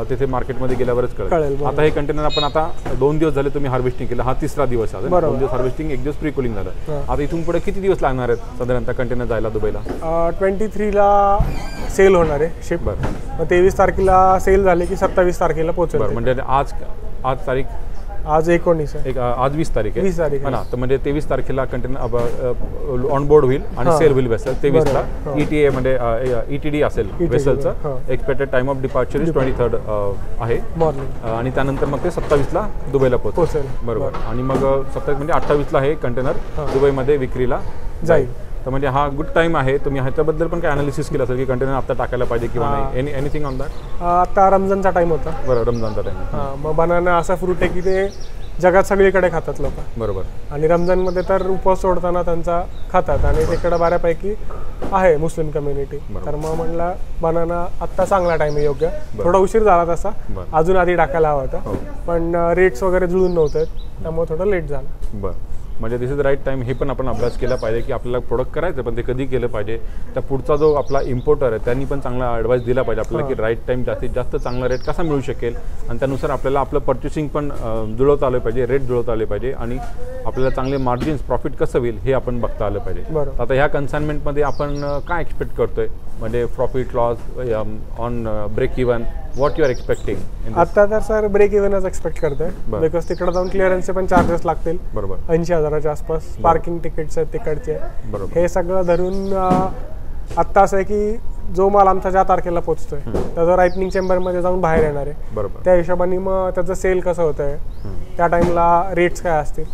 तिथे मार्केटमध्ये गेल्यावरच कळेल. आता हे कंटेनर आपण आता 2 दिवस झाले तुम्ही हार्वेस्टिंग केलं, हा 3रा दिवस आहे. 2 दिवस हार्वेस्टिंग, 1 दिवस प्री कुलिंग झालं. आता इथून पुढे किती दिवस लागणार आहेत साधारणतः कंटेनर जायला दुबईला? 23ला सेल होणार आहे शिप. मग 23 तारखेला सेल झाले की 27 तारखेला पोहोचेल. म्हणजे आज तारीख आज 19 आहे. आज 20 तारीख आहे. 20 तारीख हा ना, तर म्हणजे 23 तारखेला कंटेनर ऑन बोर्ड होईल आणि सेल होईल वेसल 23ला. ETA म्हणजे ETD असेल वेसलचं. Expected time of departure is 23 आहे मॉर्निंग, आणि त्यानंतर मग ते 27ला दुबईला पोहोचेल. बरोबर. आणि मग 27 म्हणजे 28ला हे कंटेनर दुबईमध्ये विक्रीला जाईल. तर म्हणजे हा गुड टाइम आहे. तुम्ही ह्याच्याबद्दल पण काय अनालिसिस केलं असेल की कंटेनर आता टाकायला पाहिजे किंवा नाही? Anything on that? आता रमजानचा टाइम होता. बरोबर, रमजानचा टाइम. मग बनाना असा फ्रूट आहे की ते जगात सगळीकडे खातात लोक. बरोबर. आणि रमजानमध्ये तर उपवास सोडताना त्यांचा खातात आणि तिकडे बऱ्यापैकी आहे मुस्लिम कम्युनिटी. तर मग म्हणलं बनाना आत्ता चांगला टाइम आहे, योग्य. थोडा उशीर झाला तसा, अजून आधी टाकायला हवा होता, पण रेट्स वगैरे जुळून नव्हते त्यामुळे थोडं लेट झालं. बरं. म्हणजे दिस इज द राईट टाईम. हे पण आपण अभ्यास केला पाहिजे की आपल्याला प्रोडक्ट करायचं, पण ते कधी केलं पाहिजे. त्या पुढचा जो आपला इम्पोर्टर आहे त्यांनी पण चांगला ॲडवाईस दिला पाहिजे आपल्याला की राईट टाईम जास्तीत जास्त चांगला रेट कसा मिळू शकेल, आणि त्यानुसार आपल्याला आपलं पर्चेसिंग पण जुळवता आलं पाहिजे, रेट जुळवता आले पाहिजे, आणि आपल्याला चांगले मार्जिन्स प्रॉफिट कसं होईल हे आपण बघता आलं पाहिजे. आता ह्या कन्साइनमेंटमध्ये आपण काय एक्सपेक्ट करतोय, म्हणजे profit loss on break even, what you are expecting? आता तर सर ब्रेक इव्हनच एक्सपेक्ट करतोय, बिकॉज तिकडे जाऊन क्लिअरन्सचे पण चार्जेस लागतील. बरोबर. 80,000च्या आसपास पार्किंग तिकीट्स आहेत तिकडचे. बरोबर. हे सगळं धरून आत्ता असं आहे की जो माल आमचा ज्या तारखेला पोहोचतोय त्याचा रायपनिंग चेंबरमध्ये जाऊन बाहेर येणार आहे. बरोबर. त्या हिशोबाने मग त्याचं सेल कसं होतंय, त्या टाइमला रेट्स काय असतील,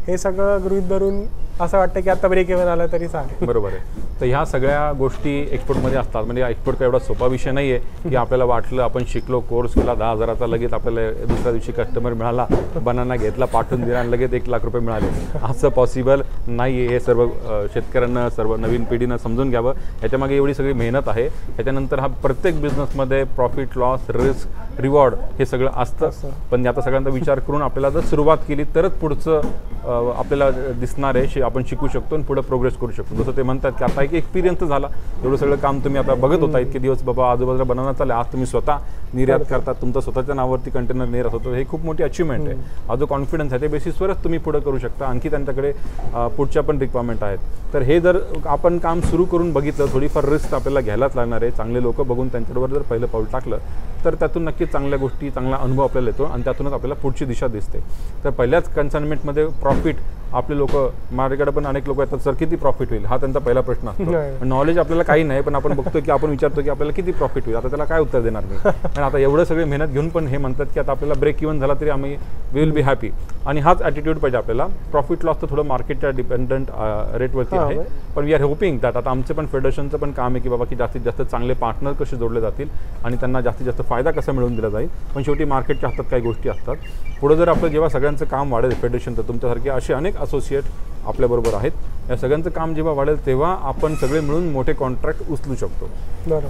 हे सगळं गृहीत धरून असं वाटतं की आता ब्रेक इव्हन आलं तरी चालेल. बरोबर आहे. तर ह्या सगळ्या गोष्टी एक्सपोर्टमध्ये असतात. म्हणजे एक्सपोर्ट काय एवढा सोपा विषय नाही आहे की आपल्याला वाटलं आपण शिकलो, कोर्स केला 10,000चा, लगेच आपल्याला दुसऱ्या दिवशी कस्टमर मिळाला, बनाना घेतला, पाठवून दिला आणि लगेच 1 लाख रुपये मिळाले. असं पॉसिबल नाही आहे. हे सर्व शेतकऱ्यांना, सर्व नवीन पिढीनं समजून घ्यावं. ह्याच्यामागे एवढी सगळी मेहनत आहे. ह्याच्यानंतर हा प्रत्येक बिझनेसमध्ये प्रॉफिट लॉस, रिस्क, रिवॉर्ड हे सगळं असतं. पण आता सगळ्यांचा विचार करून आपल्याला जर सुरुवात केली तरच पुढचं आपल्याला दिसणार आहे, आपण शिकू शकतो आणि पुढे प्रोग्रेस करू शकतो. जसं ते म्हणतात की आता एक एक्सपिरियन्स झाला, एवढं सगळं काम तुम्ही आता बघत होता इतके दिवस, बाबा आजूबाजूला बनाना चालले, आज तुम्ही स्वतः निर्यात करतात, तुमचं स्वतःच्या नावावरती कंटेनर निर्यात होतो. हे खूप मोठी अचिव्हमेंट आहे. हा जो कॉन्फिडन्स आहे त्या बेसिसवरच तुम्ही पुढे करू शकता. आणखी त्यांच्याकडे पुढच्या पण रिक्वायरमेंट आहेत. तर हे जर आपण काम सुरू करून बघितलं, थोडीफार रिस्क आपल्याला घ्यायलाच लागणार आहे. चांगले लोक बघून त्यांच्याबरोबर जर पहिलं पाऊल टाकलं तर त्यातून नक्कीच चांगल्या गोष्टी, चांगला अनुभव आपल्याला येतो आणि त्यातूनच आपल्याला पुढची दिशा दिसते. तर पहिल्याच कन्साइनमेंटमध्ये प्रॉफिट आपले लोक, माझ्याकडे पण अनेक लोक येतात, सर किती प्रॉफिट होईल, हा त्यांचा पहिला प्रश्न असतो. नॉलेज आपल्याला काही नाही, पण आपण बघतो की आपण विचारतो की आपल्याला किती प्रॉफिट होईल, आता त्याला काय उत्तर देणार मी. आणि आता एवढं सगळे मेहनत घेऊन पण हे म्हणतात की आता आपल्याला ब्रेक इव्हन झाला तरी आम्ही विल बी हॅपी. आणि हाच ॲटिट्यूड पाहिजे आपल्याला. प्रॉफिट लॉस तर थोडं मार्केटच्या डिपेंडंट रेटवरती आहे, पण वी आर होपिंग दॅट आता आमचं पण फेडरेशनचं पण काम आहे की बाबा की जास्तीत जास्त चांगले पार्टनर कसे जोडले जातील आणि त्यांना जास्तीत जास्त फायदा कसा मिळवून दिला जाईल. पण शेवटी मार्केटच्या हातात काही गोष्टी असतात. पुढे जर आपलं जेव्हा सगळ्यांचं काम वाढेल फेडरेशन, तर तुमच्यासारखे असे अनेक असोसिएट आपल्याबरोबर आहेत. या सगळ्यांचं काम जेव्हा वाढेल तेव्हा आपण सगळे मिळून मोठे कॉन्ट्रॅक्ट उचलू शकतो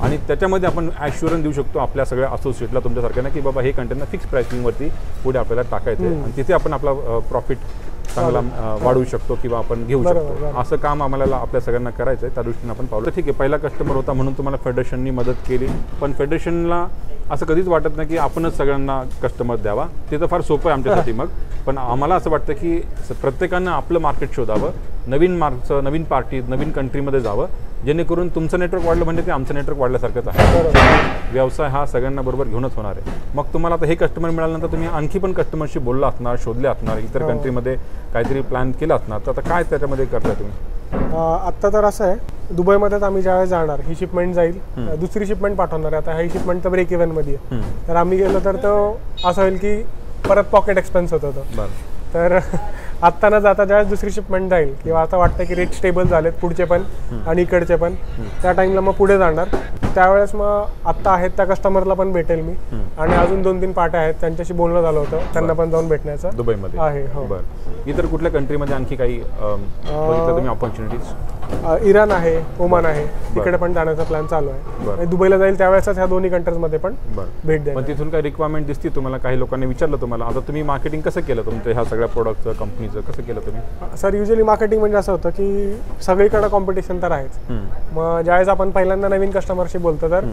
आणि त्याच्यामध्ये आपण ॲश्युरन्स देऊ शकतो आपल्या सगळ्या असोसिएटला, तुमच्यासारख्यांना, की बाबा हे कंटेनर फिक्स प्राइसिंगवरती पुढे आपल्याला टाकायचं आहे आणि तिथे आपण आपला प्रॉफिट चांगला वाढवू शकतो किंवा आपण घेऊ शकतो. असं काम आम्हाला आपल्या सगळ्यांना करायचं आहे. त्या दृष्टीने आपण पावलं. ठीक आहे, पहिला कस्टमर होता म्हणून तुम्हाला फेडरेशननी मदत केली, पण फेडरेशनला असं कधीच वाटत नाही की आपणच सगळ्यांना कस्टमर द्यावा. ते तर फार सोपं आहे आमच्यासाठी. मग पण आम्हाला असं वाटतं की प्रत्येकानं आपलं मार्केट शोधावं, नवीन मार्कचं, नवीन पार्टी, नवीन कंट्रीमध्ये जावं, जेणेकरून तुमचं नेटवर्क वाढलं म्हणजे ते आमचं नेटवर्क वाढल्यासारखंच आहे. व्यवसाय हा सगळ्यांना बरोबर घेऊनच होणार आहे. मग तुम्हाला आता हे कस्टमर मिळाल्यानंतर तुम्ही आणखी पण कस्टमरशी बोलला असणार, शोधले असणार, इतर कंट्रीमध्ये काहीतरी प्लॅन केला असणार. तर आता काय त्याच्यामध्ये करताय तुम्ही? आत्ता तर असं आहे, दुबईमध्येच आम्ही ज्यावेळेस जाणार, ही शिपमेंट जाईल, दुसरी शिपमेंट पाठवणार आहे. आता ही शिपमेंट तर ब्रेक इव्हनमध्ये आहे, तर आम्ही गेलो तर तो असं होईल की परत पॉकेट एक्सपेन्स होत होतं. तर आत्ता न जाता ज्यावेळेस दुसरी शिपमेंट जाईल किंवा आता वाटतं की रेट स्टेबल झालेत पुढचे पण आणि इकडचे पण, त्या टाईमला मग पुढे जाणार. त्यावेळेस मग आत्ता आहेत त्या कस्टमरला पण भेटेल मी आणि अजून 2-3 पार्ट्या आहेत त्यांच्याशी बोलणं झालं होतं, त्यांना पण जाऊन भेटण्याचं दुबईमध्ये आहे. हो. इतर कुठल्या कंट्रीमध्ये आणखी काही तुम्ही ऑपॉर्च्युनिटीज? इराण आहे, ओमान आहे, तिकडे पण जाण्याचा प्लॅन चालू आहे. दुबईला जाईल त्यावेळेसच ह्या दोन्ही कंट्रीजमध्ये पण भेट द्या. पण तिथून काही रिक्वायरमेंट दिसते तुम्हाला? काही लोकांनी विचारलं तुम्हाला, आता तुम्ही मार्केटिंग कसं केलं तुमच्या ह्या सगळ्या प्रोडक्टचं, कंपनीचं कसं केलं तुम्ही? सर युजली मार्केटिंग म्हणजे असं होतं की सगळीकडे कॉम्पिटिशन तर आहेच. मग ज्यावेळेस आपण पहिल्यांदा नवीन कस्टमरशी बोलतो तर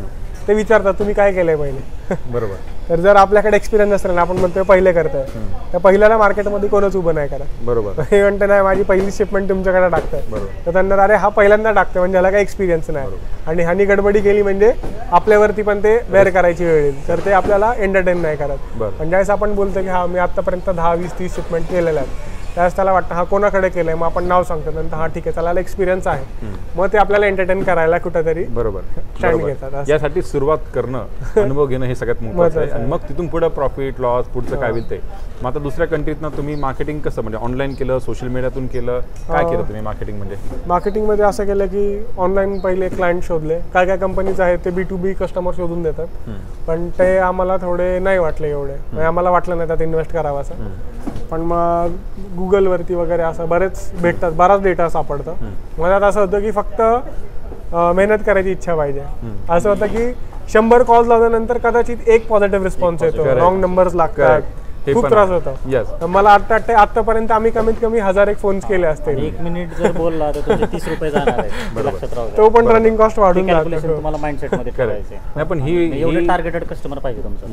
ते विचारतात तुम्ही काय केलंय पहिले. बरोबर. तर जर आपल्याकडे एक्सपिरियन्स असेल ना, आपण म्हणतो पहिले करतोय, तर पहिल्याला मार्केटमध्ये कोणच उभं नाही करत. बरोबर. हे म्हणतं नाही माझी पहिली शिपमेंट तुमच्याकडे टाकतोय, तर त्यांना अरे हा पहिल्यांदा टाकतोय म्हणजे ह्याला काही एक्सपिरियन्स नाही, आणि ह्यानी गडबडी केली म्हणजे आपल्यावरती पण ते बेअर करायची वेळ येईल, तर ते आपल्याला एंटरटेन नाही करत. पण ज्यावेळेस आपण बोलतो की हा मी आतापर्यंत 10, 20, 30 शिपमेंट केलेल्या आहेत, त्यावेळेस त्याला वाटतं हा कोणाकडे केलंय, मग आपण नाव सांगतो, नंतर हा ठीक आहे त्याला एक्सपिरियन्स आहे, मग ते आपल्याला एंटरटेन करायला कुठेतरी बरोबर स्टँड घेतात. यासाठी सुरुवात करणं, अनुभव घेणं हे सगळ्यात महत्त्वाचं आहे, आणि मग तिथून पुढे प्रॉफिट लॉस पुढचं काय होईल ते. मग आता दुसऱ्या कंट्रीतनं तुम्ही मार्केटिंग कसं, म्हणजे ऑनलाईन केलं, सोशल मीडियातून केलं, काय केलं तुम्ही मार्केटिंग? म्हणजे मार्केटिंगमध्ये असं केलं की ऑनलाईन पहिले क्लायंट शोधले, काय काय कंपनीज आहेत ते B2B कस्टमर शोधून देतात, पण ते आम्हाला थोडे नाही वाटले एवढे, म्हणजे आम्हाला वाटलं नाही त्यात इन्व्हेस्ट करावं असं. पण मग गुगलवरती वगैरे असं बरेच भेटतात, बराच डेटा सापडतं. मला असं होतं की फक्त मेहनत करायची इच्छा पाहिजे. असं होतं की 100 कॉल्स लावल्यानंतर कदाचित एक पॉझिटिव्ह रिस्पॉन्स येतो, रॉंग नंबर्स लागतात, खूप त्रास होतो. मला आतापर्यंत आम्ही कमीत कमी 1000 फोन्स केले असतील. 1 मिनिट जर बोलला तर तुझे 30 रुपये जाणार आहे, लक्षात राहू द्या. तो पण रनिंग कॉस्ट वाढून कॅल्क्युलेशन तुम्हाला माइंडसेट मध्ये ठेवायचं आहे. नाही पण ही एवढे टार्गेटेड कस्टमर पाहिजे तुमचं.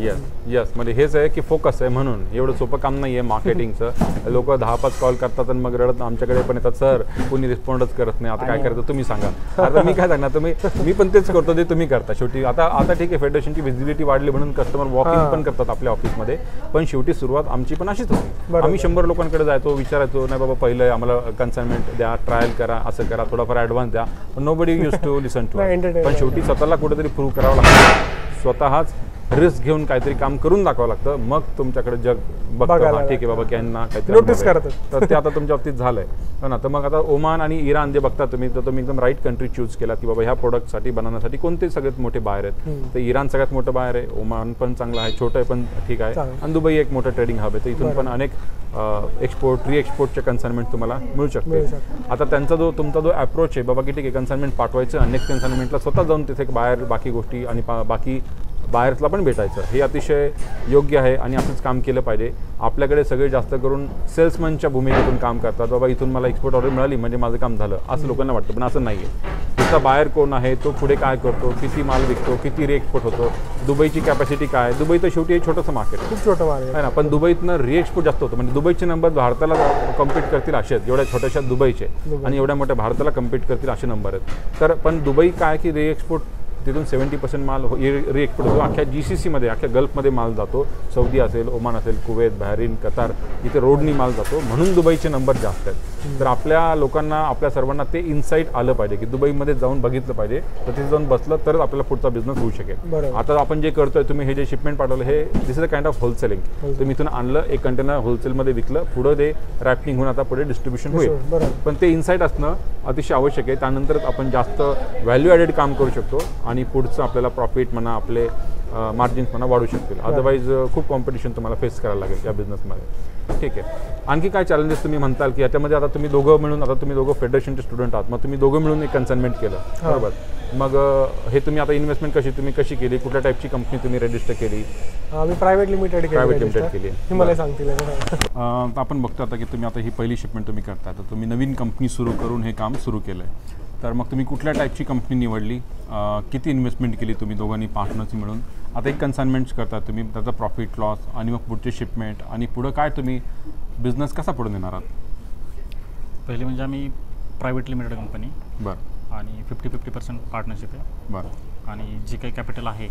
यस म्हणजे हेच आहे की फोकस आहे, म्हणून एवढं सोपं काम नाही आहे मार्केटिंगचं. लोक 10-5 कॉल करतात आणि मग रडत आमच्याकडे पण येतात, सर कोणी रिस्पॉन्डच करत नाही, आता काय करायचं तुम्ही सांगा. आता मी काय सांगणार, मी पण तेच करतो जे तुम्ही करता. शेवटी आता ठीक आहे, फेडरेशनची विजिबिलिटी वाढली म्हणून कस्टमर वॉकिंग पण करतात आपल्या ऑफिसमध्ये, पण शेवटी सुरुवात आमची पण अशीच होती. आम्ही 100 लोकांकडे जायचो, विचारायचो नाही बाबा पहिलं आम्हाला कन्साइनमेंट द्या, ट्रायल करा, असं करा, थोडाफार ॲडव्हान्स द्या, पण nobody use to listen to. पण शेवटी स्वतःला कुठेतरी प्रूव्ह करावं लागतं, स्वतःच रिस्क घेऊन काहीतरी काम करून दाखवावं लागतं, मग तुमच्याकडे जग बघतं ठीक आहे बाबा की यांना काहीतरी नोटीस करतात. तर ते आता तुमच्या बाबतीत झालंय ना. तर मग आता ओमान आणि इराण जे बघता तुम्ही, तर तुम्ही एकदम राईट कंट्री चूज केला की बाबा ह्या प्रोडक्टसाठी बनवण्यासाठी कोणते सगळ्यात मोठे बाहेर आहेत. तर इराण सगळ्यात मोठं बाहेर आहे, ओमान पण चांगला आहे, छोटं आहे पण ठीक आहे, आणि दुबई एक मोठं ट्रेडिंग हब आहे. तर इथून पण अनेक एक्सपोर्ट री-एक्सपोर्टचे कन्साइनमेंट तुम्हाला मिळू शकते. आता त्यांचा तुमचा जो अप्रोच आहे बाबा की ठीक आहे कन्साइनमेंट पाठवायचं आणि नेक्स्ट कन्साइनमेंटला स्वतः जाऊन तिथे बाहेर बाकी गोष्टी आणि बाकी बाहेरला पण भेटायचं, हे अतिशय योग्य आहे आणि असंच काम केलं पाहिजे. आपल्याकडे सगळे जास्त करून सेल्समनच्या भूमिकेतून काम करतात, बाबा इथून मला एक्सपोर्ट ऑर्डर मिळाली म्हणजे माझं काम झालं, असं लोकांना वाटतं, पण असं नाही आहे. तुमचा बाहेर कोण आहे, तो पुढे काय करतो, किती माल विकतो, किती री एक्सपोर्ट होतो, दुबईची कॅपॅसिटी काय. दुबई तर शेवटी एक छोटंसं मार्केट आहे, खूप छोटं मार्केट आहे ना, पण दुबईतनं री एक्सपोर्ट जास्त होतं. म्हणजे दुबईचे नंबर भारताला कम्पीट करतील असे आहेत, एवढ्या छोट्याशा दुबईचे, आणि एवढ्या मोठ्या भारताला कम्पीट करतील असे नंबर आहेत. तर पण दुबई काय की री एक्सपोर्ट तिथून 70% माल री एक्सपोर्ट होतो, अख्ख्या GCCमध्ये, अख्ख्या गल्फमध्ये माल जातो. सौदी असेल, ओमान असेल, कुवेत, बहरीन, कतार, इथे रोडनी माल जातो, म्हणून दुबईचे नंबर जास्त आहेत. तर आपल्या लोकांना, आपल्या सर्वांना ते इन्साईट आलं पाहिजे की दुबईमध्ये जाऊन बघितलं पाहिजे, तर तिथे जाऊन बसलं तरच आपल्याला पुढचा बिझनेस होऊ शकेल. आता आपण जे करतोय, तुम्ही हे जे शिपमेंट पाठवलं, हे this is a kind of wholesaling. तुम्ही इथून आणलं, एक कंटेनर होलसेलमध्ये विकलं, पुढं ते रॅपिंग होऊन आता पुढे डिस्ट्रीब्युशन होईल. पण ते इन्साईट असणं अतिशय आवश्यक आहे, त्यानंतरच आपण जास्त व्हॅल्यू ॲडेड काम करू शकतो आणि पुढचं आपल्याला प्रॉफिट म्हणा, आपले मार्जिन्स म्हणा वाढू शकतील. अदरवाईज खूप कॉम्पिटिशन तुम्हाला फेस करायला लागेल या बिझनेसमध्ये. ठीक आहे, आणखी काय चॅलेंजेस तुम्ही म्हणताल की याच्यामध्ये आता तुम्ही दोघं मिळून, आता तुम्ही दोघं फेडरेशनचे स्टुडंट आहात, मग तुम्ही दोघं मिळून एक कन्साइनमेंट केलं, बरोबर. मग हे तुम्ही आता इन्व्हेस्टमेंट कशी केली, कुठल्या टाईपची कंपनी तुम्ही रजिस्टर केली? आम्ही प्रायव्हेट लिमिटेड केली. मला सांगतील आपण बघतो आता की तुम्ही आता ही पहिली शिपमेंट तुम्ही करता, तर तुम्ही नवीन कंपनी सुरू करून हे काम सुरू केलं आहे. तर मग तुम्ही कुठल्या टाईपची कंपनी निवडली, किती इन्व्हेस्टमेंट केली तुम्ही दोघांनी पार्टनर्स मिळून? आता एक कन्साइनमेंट्स करता तुम्ही, त्याचा प्रॉफिट लॉस आणि मग पुढचे शिपमेंट आणि पुढं काय तुम्ही बिझनेस कसा पुढे नेणार आहात? पहिले म्हणजे आम्ही प्रायव्हेट लिमिटेड कंपनी, बरं, आणि 50-50% पार्टनरशिप आहे, बरं, आणि जे काही कॅपिटल आहे,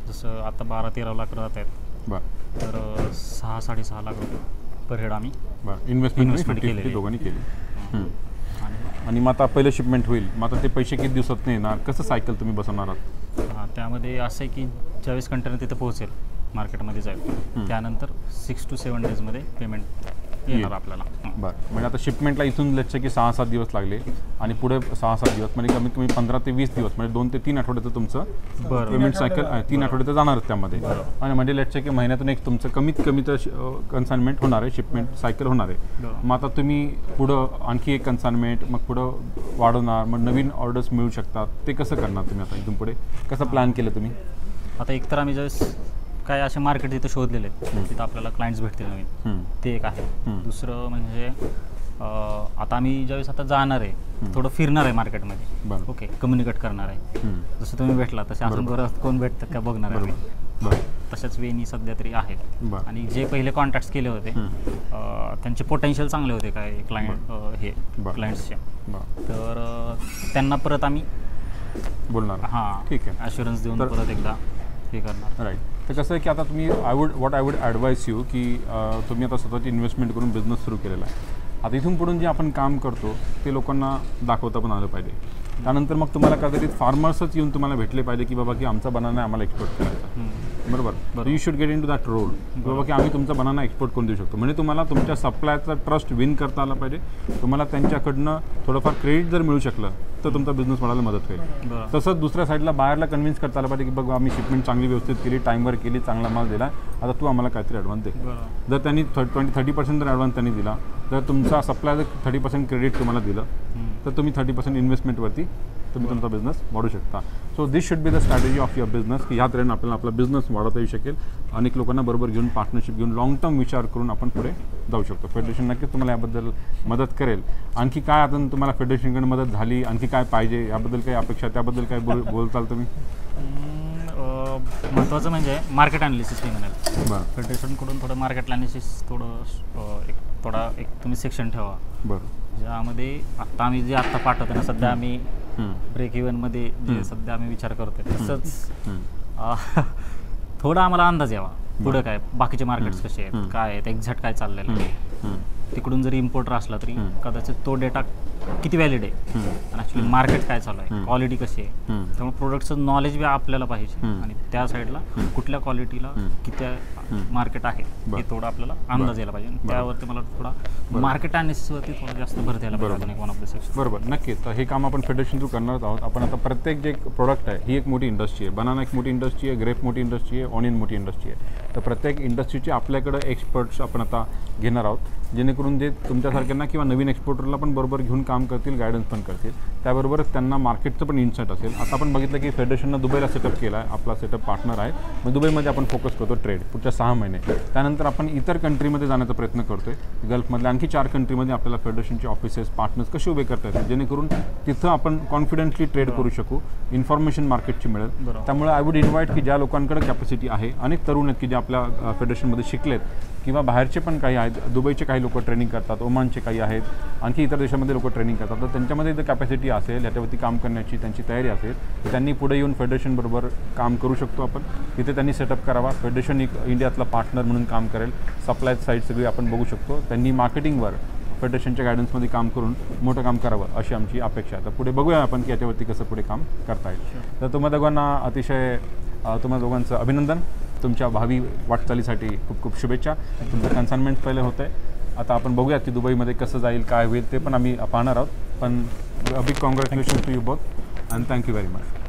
जसं आता 12-13 लाख जात आहेत, बरं, तर 6-6.5 लाख रुपये पर हेड आम्ही बरं इन्व्हेस्टमेंट केली, दोघांनी केली. आणि मग आता पहिलं शिपमेंट होईल, मग आता ते पैसे किती दिवसात नाही येणार, कसं सायकल तुम्ही बसवणार आहात? त्यामध्ये असं आहे की ज्यावेळेस कंटेनर तिथे पोहोचेल, मार्केटमध्ये जाईल, त्यानंतर 6 to 7 डेजमध्ये पेमेंट येणार आपल्याला. बरं, म्हणजे आता शिपमेंटला इथून लेट्स की 6-7 दिवस लागले आणि पुढे 6-7 दिवस, म्हणजे कमीत कमी 15 ते 20 दिवस, म्हणजे 2 ते 3 आठवड्याचं तुमचं पेमेंट सायकल, 3 आठवड्याचं जाणारच त्यामध्ये. आणि म्हणजे लेट्स की महिन्यातून एक तुमचं कमीत कमी तर कन्साइनमेंट होणार आहे, शिपमेंट सायकल होणार आहे. मग आता तुम्ही पुढं आणखी एक कन्साइनमेंट, मग पुढं वाढवणार, मग नवीन ऑर्डर्स मिळू शकतात, ते कसं करणार तुम्ही आता इथून पुढे, कसं प्लॅन केलं तुम्ही? आता एकतर आम्ही ज्यावेळेस काय असे मार्केट तिथे शोधलेले आहेत, तिथं आपल्याला क्लायंट्स भेटतील नवीन, ते एक आहे. दुसरं म्हणजे आता आम्ही ज्यावेळेस आता जाणार आहे, थोडं फिरणार आहे मार्केटमध्ये, ओके, कम्युनिकेट करणार आहे. जसं तुम्ही भेटला तसे अजून बरं कोण भेटतं का बघणार आहे. तशाच वेनी सध्या तरी आहेत बरं. आणि जे पहिले कॉन्टॅक्ट्स केले होते त्यांचे पोटेन्शियल चांगले होते काय क्लायंट हे बरं. क्लायंट्सचे, बरं. तर त्यांना परत आम्ही बोलणार. हां ठीक आहे. ॲश्युरन्स देऊन परत एकदा हे करणार. राईट. तर कसं आहे की आता तुम्ही आय वुड ॲडवाईस यू की तुम्ही आता स्वतःची इन्व्हेस्टमेंट करून बिझनेस सुरू केलेला आहे. आता इथून पुढून जे आपण काम करतो ते लोकांना दाखवता पण आलं पाहिजे. त्यानंतर मग तुम्हाला कदाचित फार्मर्सच येऊन तुम्हाला भेटले पाहिजे की बाबा की आमचा बनाना आम्हाला एक्सपोर्ट करायचा. बरोबर. You should get in to that role बाबा की आम्ही तुमचा बनाना एक्सपोर्ट करून देऊ शकतो. म्हणजे तुम्हाला तुमच्या सप्लायचा ट्रस्ट विन करता आला पाहिजे. तुम्हाला त्यांच्याकडनं थोडंफार क्रेडिट जर मिळू शकलं तर तुमचा बिझनेस वाढायला मदत होईल. तसंच दुसऱ्या साईडला बाहेरला कन्व्हिन्स करता आलं पाहिजे की बघा आम्ही शिपमेंट चांगली व्यवस्थित केली, टाईमवर केली, चांगला माल दिला, आता तू आम्हाला काहीतरी ॲडव्हान्स दे. जर त्यांनी 30% जर ॲडव्हान्स त्यांनी दिला तर तुमचा सप्लाय जर 30% क्रेडिट तुम्हाला दिलं तर तुम्ही 30% इन्व्हेस्टमेंटवरती तुम्ही तुमचा बिझनेस वाढू शकता. So this should be the strategy of your business की ह्या तऱ्हेने आपल्याला आपला बिझनेस वाढवता येऊ शकेल. अनेक लोकांना बरोबर घेऊन पार्टनरशिप घेऊन लॉंग टर्म विचार करून आपण पुढे जाऊ शकतो. फेडरेशन नक्कीच तुम्हाला याबद्दल मदत करेल. आणखी काय आता तुम्हाला फेडरेशनकडून मदत झाली, आणखी काय पाहिजे याबद्दल काही अपेक्षा, त्याबद्दल काय बोलताल तुम्ही? महत्त्वाचं म्हणजे मार्केट ॲनालिसिस मी म्हणेल. बरं. फेडरेशनकडून थोडं मार्केट ॲनालिसिस थोडा एक तुम्ही सेक्शन ठेवा. बरं. ज्यामध्ये आत्ता आम्ही जे आत्ता पाठवतो ना सध्या आम्ही ब्रेक इव्हनमध्ये जे सध्या आम्ही विचार करतोय तसंच थोडा आम्हाला अंदाज यावा पुढं काय बाकीचे मार्केट्स कसे आहेत, काय आहेत, एक्झॅक्ट काय चाललेलं आहे. तिकडून जरी इम्पोर्टर असला तरी कदाचित तो डेटा किती व्हॅलिड आहे आणि ॲक्च्युली मार्केट काय चालू आहे, क्वालिटी कशी आहे, त्यामुळे प्रोडक्टचं नॉलेज बी आपल्याला पाहिजे आणि त्या साईडला कुठल्या क्वालिटीला किती मार्केट आहे हे थोडं आपल्याला अंदाज यायला पाहिजे. त्यावरती मला थोडा मार्केट ॲनालिसिसवरती थोडा जास्त भर द्यायला पाहिजे. One of the section. बरोबर. नक्कीच. तर हे काम आपण फेडरेशन थ्रू करणार आहोत. आपण आता प्रत्येक जे प्रोडक्ट आहे ही एक मोठी इंडस्ट्री आहे. बनाना एक मोठी इंडस्ट्री आहे, ग्रेप मोठी इंडस्ट्री आहे, ऑनियन मोठी इंडस्ट्री आहे. तर प्रत्येक इंडस्ट्रीचे आपल्याकडे एक्सपर्ट्स आपण आता घेणार आहोत जेणेकरून जे तुमच्यासारख्यांना किंवा नवीन एक्सपोर्टरला पण बरोबर घेऊन काम करतील, गायडन्स पण करतील. त्याबरोबरच त्यांना मार्केटचं पण इन्साईट असेल. आता आपण बघितलं की फेडरेशननं दुबईला सेटअप केला आहे, आपला सेटअप पार्टनर आहे. मग दुबईमध्ये आपण फोकस करतो ट्रेड पुढच्या 6 महिने. त्यानंतर आपण इतर कंट्रीमध्ये जाण्याचा प्रयत्न करतो आहे. गल्फमधल्या आणखी 4 कंट्रीमध्ये आपल्याला फेडरेशनचे ऑफिसेस, पार्टनर्स कसे उभे करता येतील जेणेकरून तिथं आपण कॉन्फिडेंटली ट्रेड करू शकू, इन्फॉर्मेशन मार्केटची मिळेल. त्यामुळे आय वुड इन्व्हाइट की ज्या लोकांकडे कॅपॅसिटी आहे, अनेक तरुण आहेत की जे आपल्या फेडरेशनमध्ये शिकलेत किंवा बाहेरचे पण काही आहेत, दुबईचे काही लोक ट्रेनिंग करतात, ओमानचे काही आहेत, आणखी इतर देशामध्ये लोक ट्रेनिंग करतात. तर त्यांच्यामध्ये जर कॅपॅसिटी असेल, ह्याच्यावरती काम करण्याची त्यांची तयारी असेल तर त्यांनी पुढे येऊन फेडरेशनबरोबर काम करू शकतो आपण. तिथे त्यांनी सेटअप करावा. फेडरेशन एक इंडियातला पार्टनर म्हणून काम करेल. सप्लाय साईड सगळी आपण बघू शकतो. त्यांनी मार्केटिंगवर फेडरेशनच्या गायडन्समध्ये काम करून मोठं काम करावं अशी आमची अपेक्षा आहे. तर पुढे बघूया आपण की याच्यावरती कसं पुढे काम करता येईल. तर तुम्हा दोघांना अतिशय तुम्हा दोघांचं अभिनंदन. तुमच्या भावी वाटचालीसाठी खूप खूप शुभेच्छा. तुमचं कन्साइनमेंट पहिले होतं आहे. आता आपण बघूया की दुबईमध्ये कसं जाईल, काय होईल ते पण आम्ही पाहणार आहोत. पण big congratulation to you both and thank you very much.